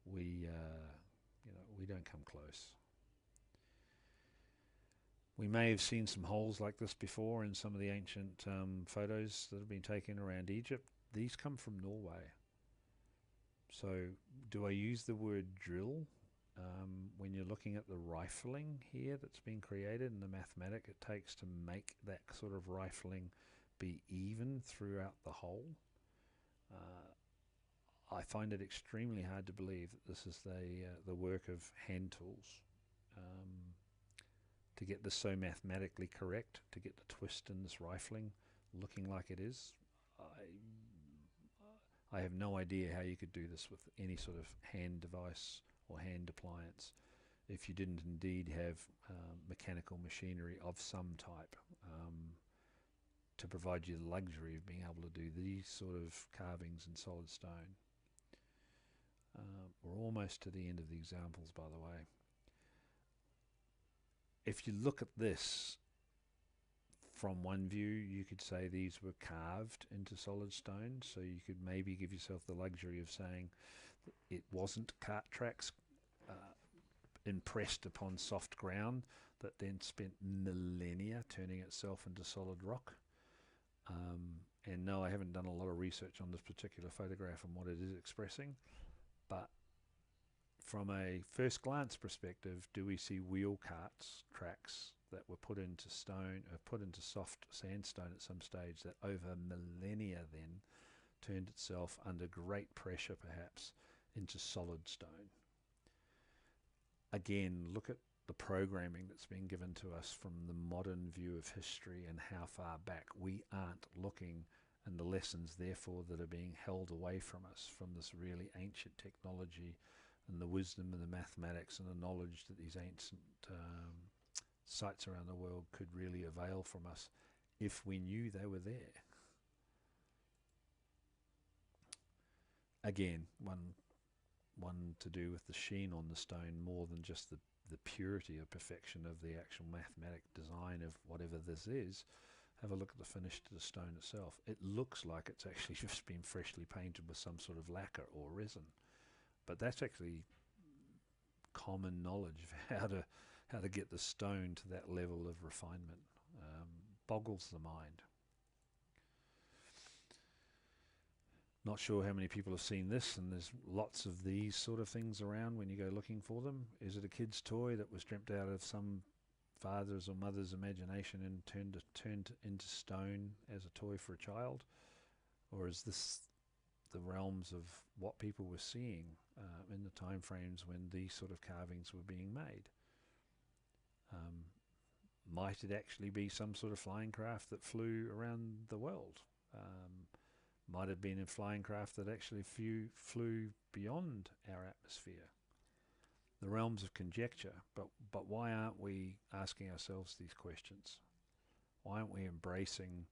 we don't come close. We may have seen some holes like this before in some of the ancient photos that have been taken around Egypt. These come from Norway. So do I use the word drill when you're looking at the rifling here that's been created and the mathematic it takes to make that sort of rifling be even throughout the hole? I find it extremely hard to believe that this is the work of hand tools. To get this so mathematically correct, to get the twist in this rifling looking like it is, I have no idea how you could do this with any sort of hand device or hand appliance if you didn't indeed have mechanical machinery of some type to provide you the luxury of being able to do these sort of carvings in solid stone. We're almost to the end of the examples, by the way. If you look at this from one view, you could say these were carved into solid stone, so you could maybe give yourself the luxury of saying it wasn't cart tracks impressed upon soft ground that then spent millennia turning itself into solid rock. And no, I haven't done a lot of research on this particular photograph and what it is expressing, but from a first glance perspective, do we see wheel carts tracks that were put into stone or put into soft sandstone at some stage that over millennia then turned itself under great pressure perhaps into solid stone? Again, look at the programming that's been given to us from the modern view of history and how far back we aren't looking, and the lessons therefore that are being held away from us from this really ancient technology and the wisdom and the mathematics and the knowledge that these ancient sites around the world could really avail from us if we knew they were there. Again, one to do with the sheen on the stone more than just the purity or perfection of the actual mathematic design of whatever this is. Have a look at the finish to the stone itself. It looks like it's actually just been freshly painted with some sort of lacquer or resin. But that's actually common knowledge of how to get the stone to that level of refinement. Boggles the mind. Not sure how many people have seen this, and there's lots of these sort of things around when you go looking for them. Is it a kid's toy that was dreamt out of some father's or mother's imagination and turned into stone as a toy for a child? Or is this the realms of what people were seeing in the time frames when these sort of carvings were being made? Might it actually be some sort of flying craft that flew around the world? Might have been a flying craft that actually flew beyond our atmosphere. The realms of conjecture, but why aren't we asking ourselves these questions? Why aren't we embracing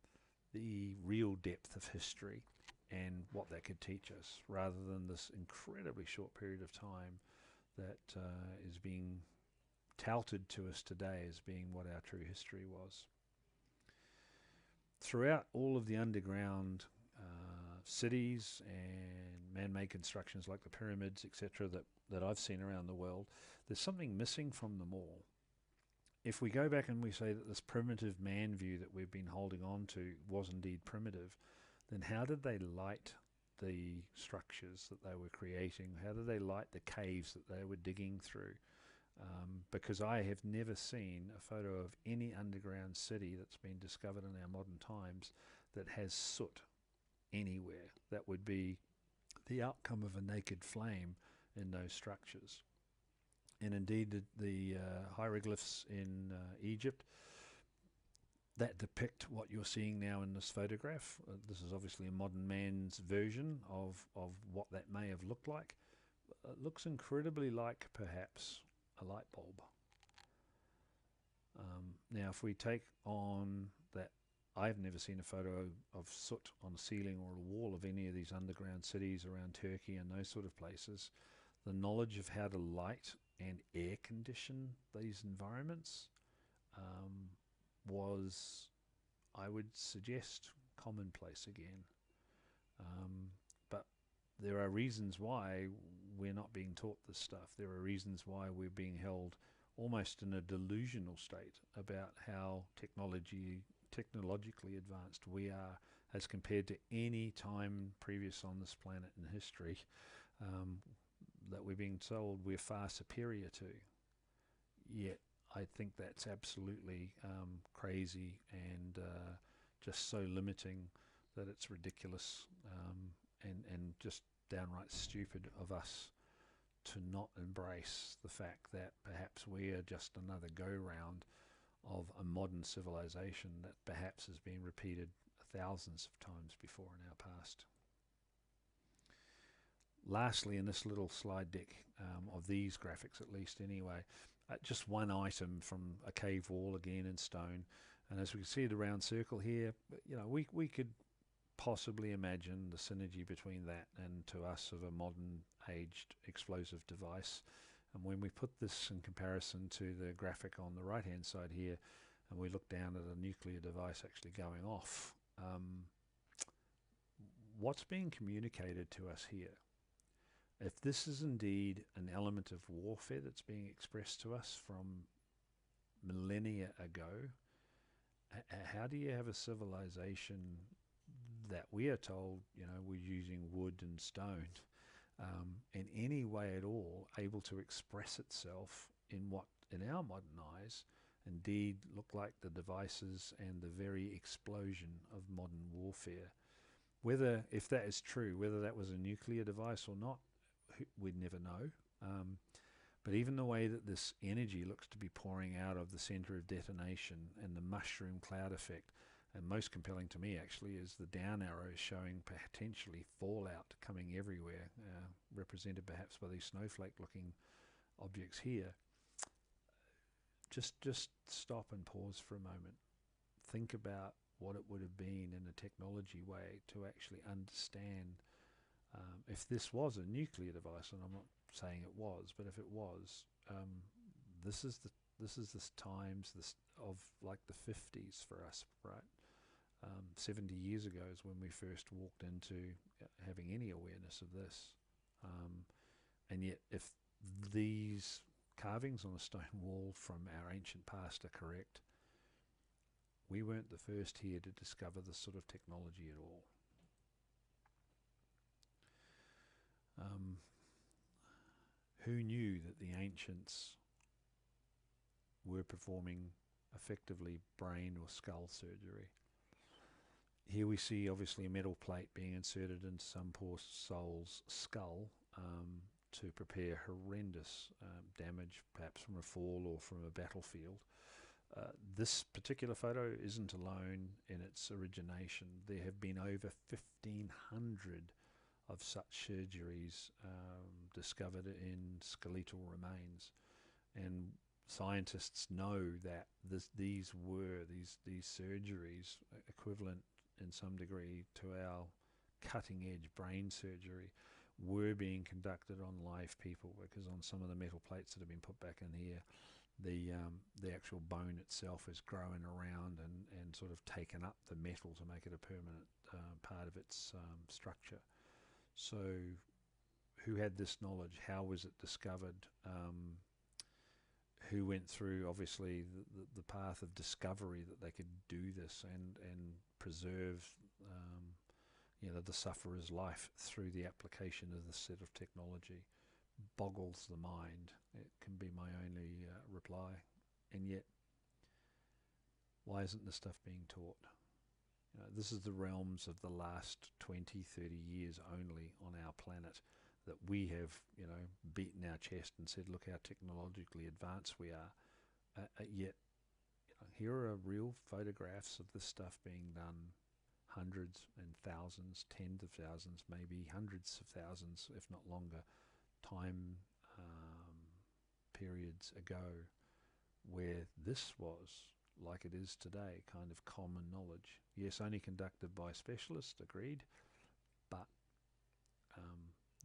the real depth of history and what that could teach us, rather than this incredibly short period of time that is being touted to us today as being what our true history was? Throughout all of the underground cities and man-made constructions like the pyramids, etc., that I've seen around the world, there's something missing from them all. If we go back and we say that this primitive man view that we've been holding on to was indeed primitive, then how did they light the structures that they were creating? How did they light the caves that they were digging through? Because I have never seen a photo of any underground city that's been discovered in our modern times that has soot anywhere. That would be the outcome of a naked flame in those structures. And indeed the hieroglyphs in Egypt that depict what you're seeing now in this photograph. This is obviously a modern man's version of what that may have looked like. It looks incredibly like perhaps a light bulb. Now if we take on that, I've never seen a photo of soot on a ceiling or a wall of any of these underground cities around Turkey and those sort of places. The knowledge of how to light and air condition these environments was, I would suggest, commonplace again. But there are reasons why we're not being taught this stuff. There are reasons why we're being held almost in a delusional state about how technologically advanced we are as compared to any time previous on this planet in history, that we're being told we're far superior to. Yet I think that's absolutely crazy and just so limiting that it's ridiculous, and just downright stupid of us to not embrace the fact that perhaps we are just another go-round of a modern civilization that perhaps has been repeated thousands of times before in our past. Lastly, in this little slide deck of these graphics, at least anyway, just one item from a cave wall, again in stone, and as we can see the round circle here, you know, we could possibly imagine the synergy between that and, to us, of a modern aged explosive device. And when we put this in comparison to the graphic on the right hand side here, and we look down at a nuclear device actually going off, what's being communicated to us here? If this is indeed an element of warfare that's being expressed to us from millennia ago, how do you have a civilization that we are told, you know, we're using wood and stone, in any way at all able to express itself in what, in our modern eyes, indeed look like the devices and the very explosion of modern warfare? Whether, if that is true, whether that was a nuclear device or not, we'd never know. But even the way that this energy looks to be pouring out of the center of detonation and the mushroom cloud effect, and most compelling to me actually is the down arrows showing potentially fallout coming everywhere, represented perhaps by these snowflake looking objects here. Just stop and pause for a moment. Think about what it would have been in a technology way to actually understand, if this was a nuclear device, and I'm not saying it was, but if it was, this is the times of like the 50s for us, right? 70 years ago is when we first walked into having any awareness of this, and yet if these carvings on a stone wall from our ancient past are correct, we weren't the first here to discover this sort of technology at all. Who knew that the ancients were performing effectively brain or skull surgery. Here we see obviously a metal plate being inserted into some poor soul's skull to prepare horrendous damage, perhaps from a fall or from a battlefield. This particular photo isn't alone in its origination. There have been over 1,500 of such surgeries discovered in skeletal remains, and scientists know that these surgeries, equivalent in some degree to our cutting edge brain surgery, were being conducted on live people, because on some of the metal plates that have been put back in here, the actual bone itself is growing around and sort of taken up the metal to make it a permanent part of its structure. So who had this knowledge? How was it discovered? Who went through obviously the path of discovery that they could do this and preserve the sufferer's life through the application of this set of technology? Boggles the mind. It can be my only reply. And yet, why isn't this stuff being taught? This is the realms of the last 20, 30 years only on our planet that we have, beaten our chest and said, look how technologically advanced we are. Yet, here are real photographs of this stuff being done hundreds and thousands, tens of thousands, maybe hundreds of thousands, if not longer, time periods ago, where this was, like it is today, kind of common knowledge. Yes, only conducted by specialists, agreed, but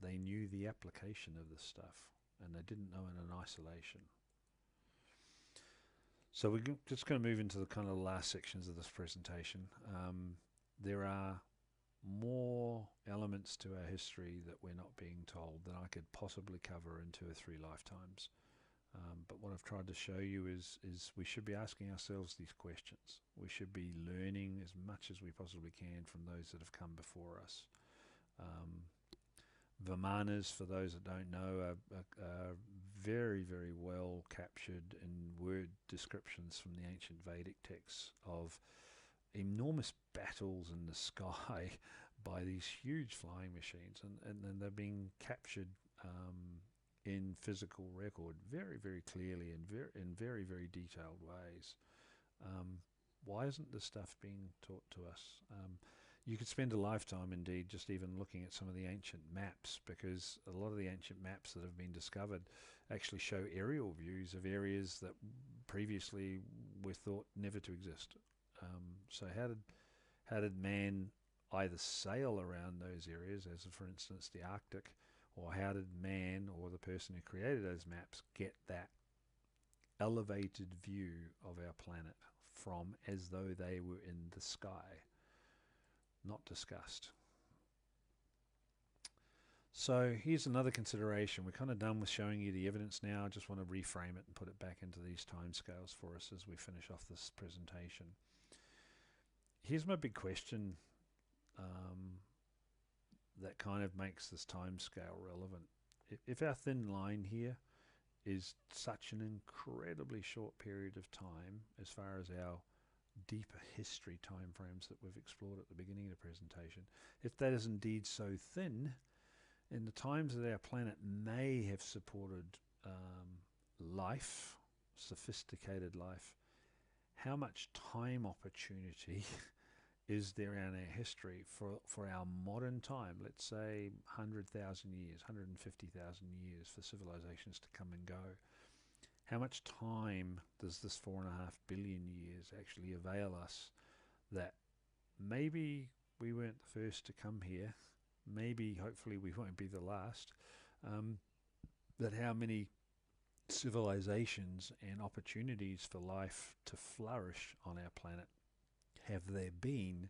they knew the application of this stuff, and they didn't know it in isolation. So we're just going to move into the kind of last sections of this presentation. There are more elements to our history that we're not being told than I could possibly cover in 2 or 3 lifetimes. But what I've tried to show you is we should be asking ourselves these questions. We should be learning as much as we possibly can from those that have come before us. Vimanas, for those that don't know, are very, very well captured in word descriptions from the ancient Vedic texts of enormous battles in the sky by these huge flying machines, and they're being captured in physical record very, very clearly and in very, very detailed ways. Why isn't this stuff being taught to us? You could spend a lifetime indeed just even looking at some of the ancient maps, because a lot of the ancient maps that have been discovered actually show aerial views of areas that previously were thought never to exist. So how did man either sail around those areas, as for instance the Arctic, or how did man or the person who created those maps get that elevated view of our planet from as though they were in the sky? Not discussed. So here's another consideration. We're kind of done with showing you the evidence now. I just want to reframe it and put it back into these timescales for us as we finish off this presentation. Here's my big question that kind of makes this timescale relevant. If our thin line here is such an incredibly short period of time as far as our deeper history timeframes that we've explored at the beginning of the presentation, if that is indeed so thin, in the times that our planet may have supported life, sophisticated life, how much time opportunity is there in our history for our modern time, let's say 100,000 years, 150,000 years for civilizations to come and go? How much time does this 4.5 billion years actually avail us that maybe we weren't the first to come here, maybe hopefully we won't be the last, that how many civilizations and opportunities for life to flourish on our planet have there been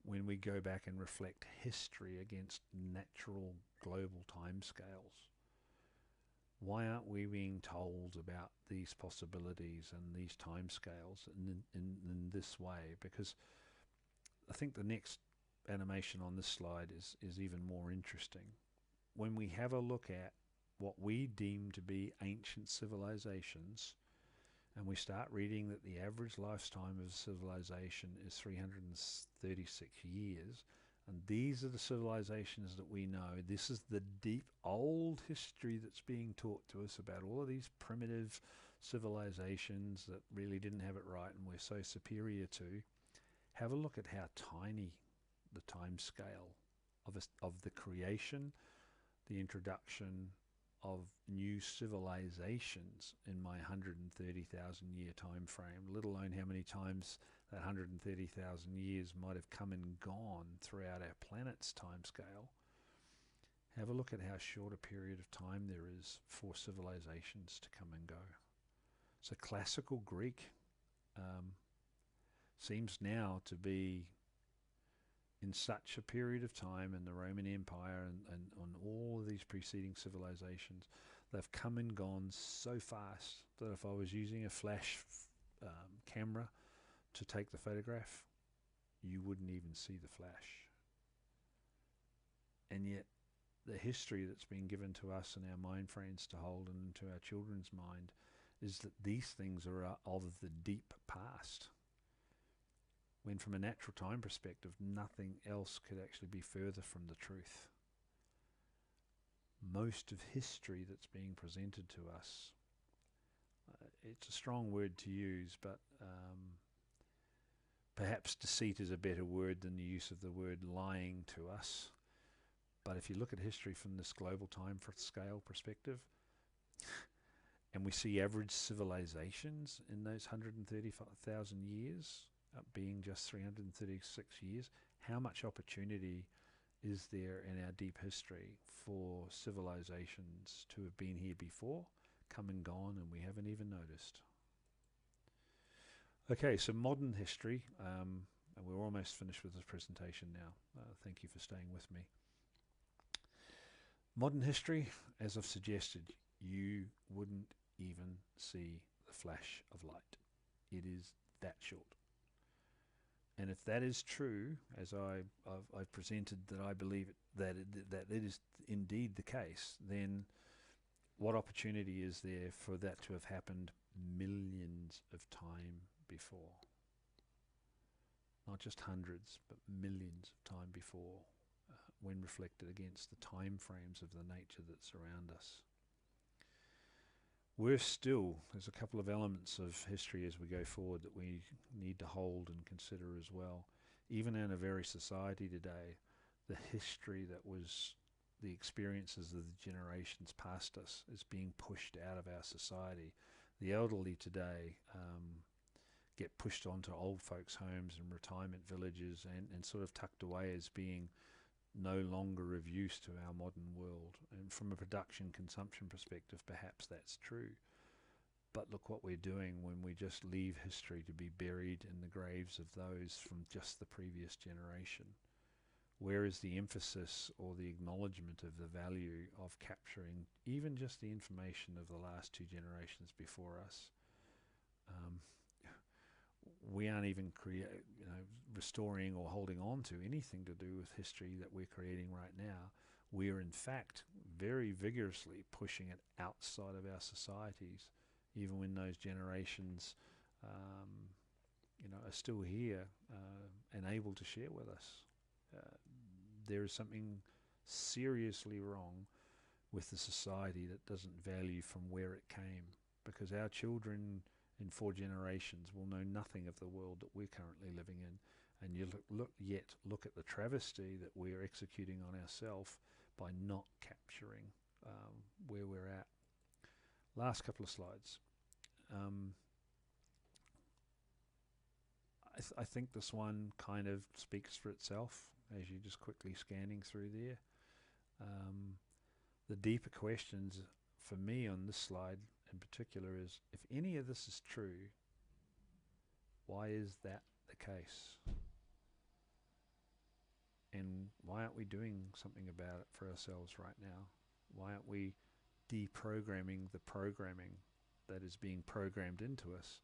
when we go back and reflect history against natural global timescales? Why aren't we being told about these possibilities and these timescales in this way? Because I think the next animation on this slide is even more interesting. When we have a look at what we deem to be ancient civilizations, and we start reading that the average lifetime of civilization is 336 years, and these are the civilizations that we know. This is the deep old history that's being taught to us about all of these primitive civilizations that really didn't have it right and we're so superior to. Have a look at how tiny the time scale of the creation, the introduction of new civilizations in my 130,000 year time frame, let alone how many times that 130,000 years might have come and gone throughout our planet's time scale. Have a look at how short a period of time there is for civilizations to come and go. So classical Greek seems now to be in such a period of time, in the Roman Empire and on all of these preceding civilizations, they've come and gone so fast that if I was using a flash camera to take the photograph, you wouldn't even see the flash. And yet the history that's been given to us in our mind frames to hold and into our children's mind is that these things are of the deep past, when from a natural time perspective nothing else could actually be further from the truth. Most of history that's being presented to us, it's a strong word to use, but perhaps deceit is a better word than the use of the word lying to us. But if you look at history from this global time scale perspective, and we see average civilizations in those 135,000 years being just 336 years, how much opportunity is there in our deep history for civilizations to have been here before, come and gone, and we haven't even noticed? Okay, so modern history, and we're almost finished with this presentation now. Thank you for staying with me. Modern history, as I've suggested, you wouldn't even see the flash of light. It is that short. And if that is true, as I've presented that I believe that it is indeed the case, then what opportunity is there for that to have happened millions of time before? Not just hundreds, but millions of time before, when reflected against the time frames of the nature that surround us. Worse still, there's a couple of elements of history as we go forward that we need to hold and consider as well. Even in a very society today, the history that was the experiences of the generations past us is being pushed out of our society. The elderly today get pushed onto old folks' homes and retirement villages and sort of tucked away as being no longer of use to our modern world. And from a production consumption perspective, perhaps that's true. But look what we're doing when we just leave history to be buried in the graves of those from just the previous generation. Where is the emphasis or the acknowledgement of the value of capturing even just the information of the last two generations before us? We aren't even restoring or holding on to anything to do with history that we're creating right now. We are in fact very vigorously pushing it outside of our societies, even when those generations are still here and able to share with us. There is something seriously wrong with the society that doesn't value from where it came, because our children in 4 generations will know nothing of the world that we're currently living in. And you look at the travesty that we're executing on ourselves by not capturing where we're at. Last couple of slides. I think this one kind of speaks for itself as you're just quickly scanning through there. The deeper questions for me on this slide in particular is, if any of this is true, why is that the case? And why aren't we doing something about it for ourselves right now? Why aren't we deprogramming the programming that is being programmed into us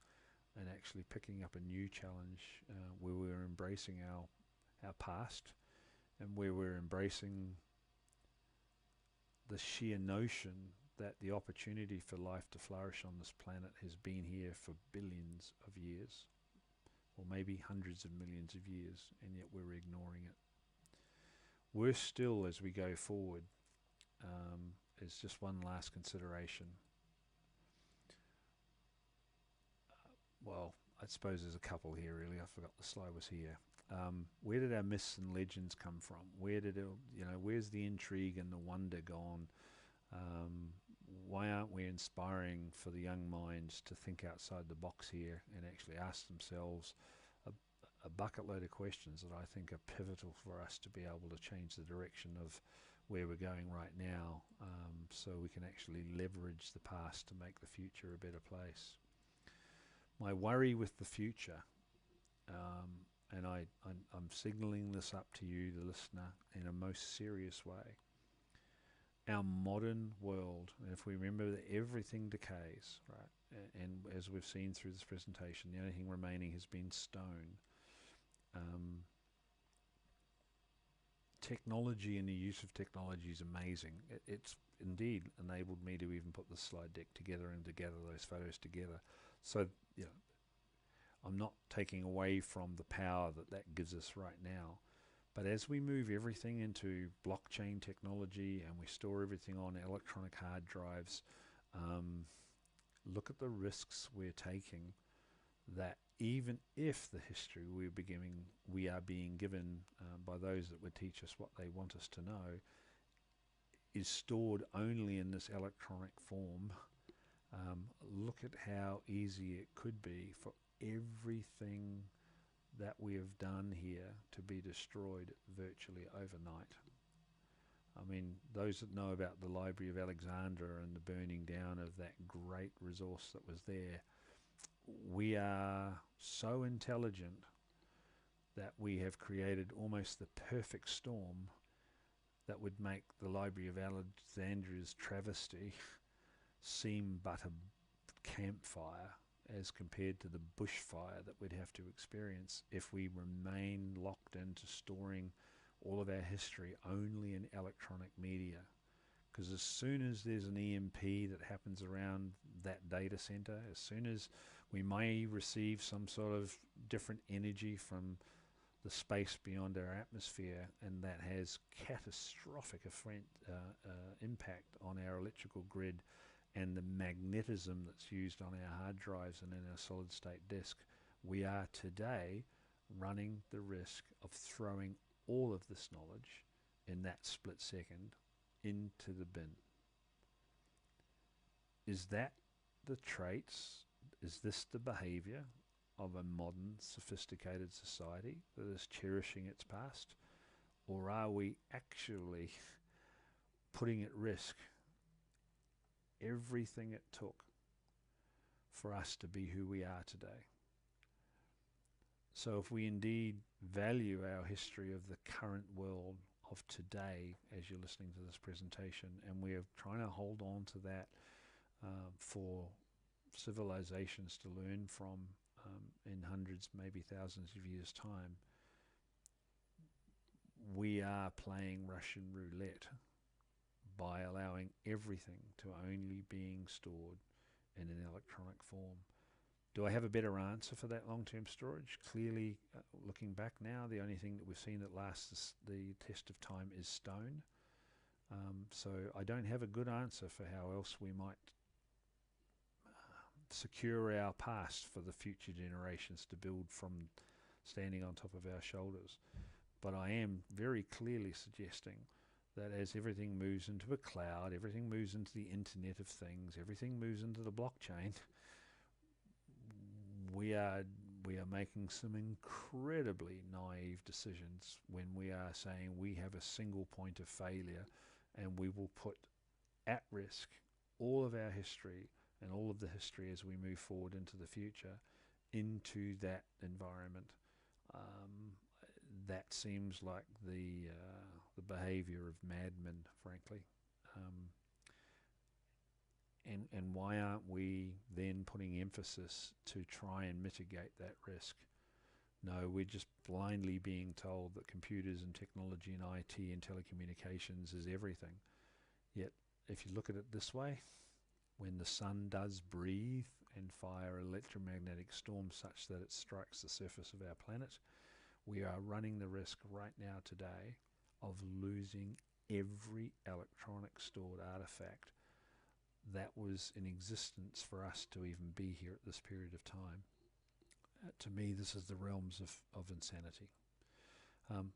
and actually picking up a new challenge where we're embracing our past and where we're embracing the sheer notion that the opportunity for life to flourish on this planet has been here for billions of years, or maybe hundreds of millions of years, and yet we're ignoring it. Worse still, as we go forward, is just one last consideration. Well, I suppose there's a couple here really. I forgot the slide was here. Where did our myths and legends come from? Where did it, where's the intrigue and the wonder gone? Why aren't we inspiring for the young minds to think outside the box here and actually ask themselves a bucket load of questions that I think are pivotal for us to be able to change the direction of where we're going right now, so we can actually leverage the past to make the future a better place. My worry with the future, and I'm signaling this up to you, the listener, in a most serious way. Our modern world, and if we remember that everything decays, right, and as we've seen through this presentation, the only thing remaining has been stone. Technology and the use of technology is amazing. It's indeed enabled me to even put the slide deck together and to gather those photos together. So, I'm not taking away from the power that gives us right now. But as we move everything into blockchain technology and we store everything on electronic hard drives, look at the risks we're taking, that even if the history we are being given by those that would teach us what they want us to know is stored only in this electronic form, look at how easy it could be for everything that we have done here to be destroyed virtually overnight. I mean, those that know about the Library of Alexandria and the burning down of that great resource that was there, we are so intelligent that we have created almost the perfect storm that would make the Library of Alexandria's travesty seem but a campfire as compared to the bushfire that we'd have to experience if we remain locked into storing all of our history only in electronic media. Because as soon as there's an EMP that happens around that data center, as soon as we may receive some sort of different energy from the space beyond our atmosphere, and that has catastrophic impact on our electrical grid and the magnetism that's used on our hard drives and in our solid state disk, we are today running the risk of throwing all of this knowledge in that split second into the bin. Is that the traits? Is this the behavior of a modern, sophisticated society that is cherishing its past? Or are we actually putting at risk everything it took for us to be who we are today? So if we indeed value our history of the current world of today, as you're listening to this presentation, and we are trying to hold on to that for civilizations to learn from in hundreds, maybe thousands of years' time, we are playing Russian roulette by allowing everything to only being stored in an electronic form. Do I have a better answer for that long-term storage? Clearly, looking back now, the only thing that we've seen that lasts the test of time is stone. So I don't have a good answer for how else we might secure our past for the future generations to build from, standing on top of our shoulders. But I am very clearly suggesting that as everything moves into a cloud, everything moves into the Internet of Things, everything moves into the blockchain, we are making some incredibly naive decisions when we are saying we have a single point of failure and we will put at risk all of our history and all of the history as we move forward into the future into that environment. That seems like the behavior of madmen, frankly. And why aren't we then putting emphasis to try and mitigate that risk? No, we're just blindly being told that computers and technology and IT and telecommunications is everything. Yet if you look at it this way, when the sun does breathe and fire electromagnetic storms such that it strikes the surface of our planet, we are running the risk right now today of losing every electronic stored artifact that was in existence for us to even be here at this period of time. To me, this is the realms of insanity.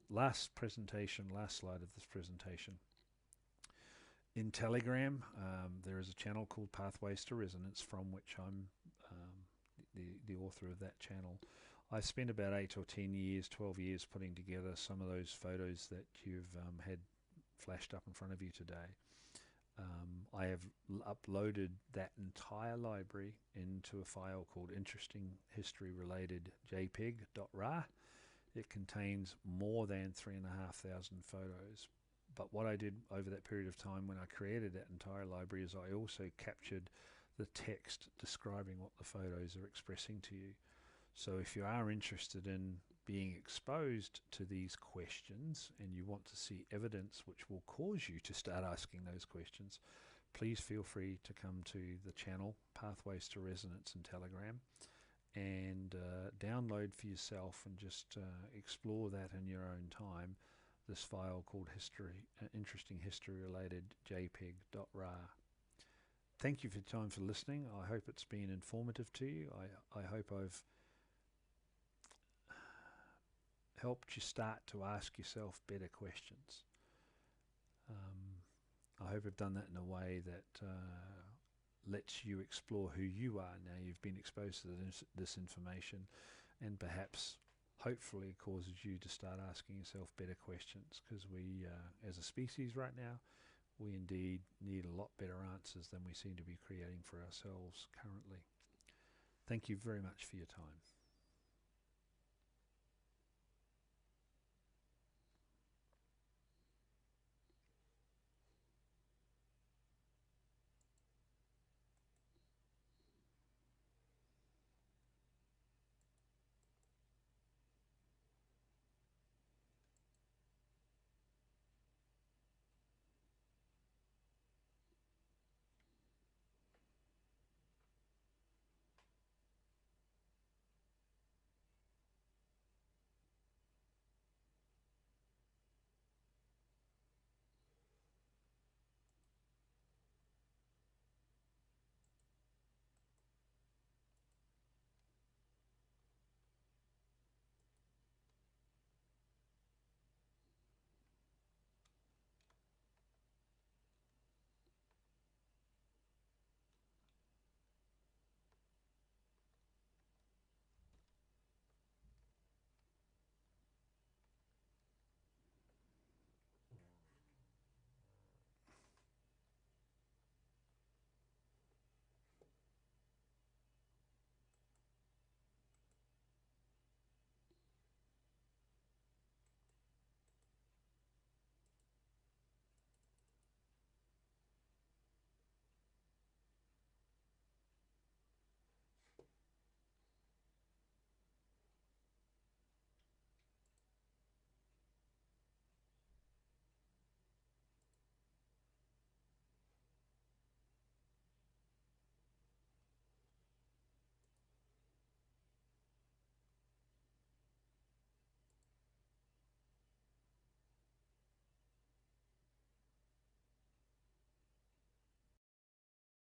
Last slide of this presentation. In Telegram, there is a channel called Pathways to Resonance, from which I'm the author of that channel. I spent about 8 or 10 years, 12 years putting together some of those photos that you've had flashed up in front of you today. I have uploaded that entire library into a file called Interesting History Related JPEG.RAR. It contains more than 3,500 photos. But what I did over that period of time when I created that entire library is I also captured the text describing what the photos are expressing to you. So if you are interested in being exposed to these questions and you want to see evidence which will cause you to start asking those questions, please feel free to come to the channel Pathways to Resonance in Telegram and download for yourself and just explore that in your own time, this file called Interesting History Related JPEG.RAR. Thank you for your time for listening. I hope it's been informative to you. I hope I've helped you start to ask yourself better questions. I hope I've done that in a way that lets you explore who you are now you've been exposed to this information, and perhaps hopefully causes you to start asking yourself better questions, because we as a species right now, we indeed need a lot better answers than we seem to be creating for ourselves currently. Thank you very much for your time.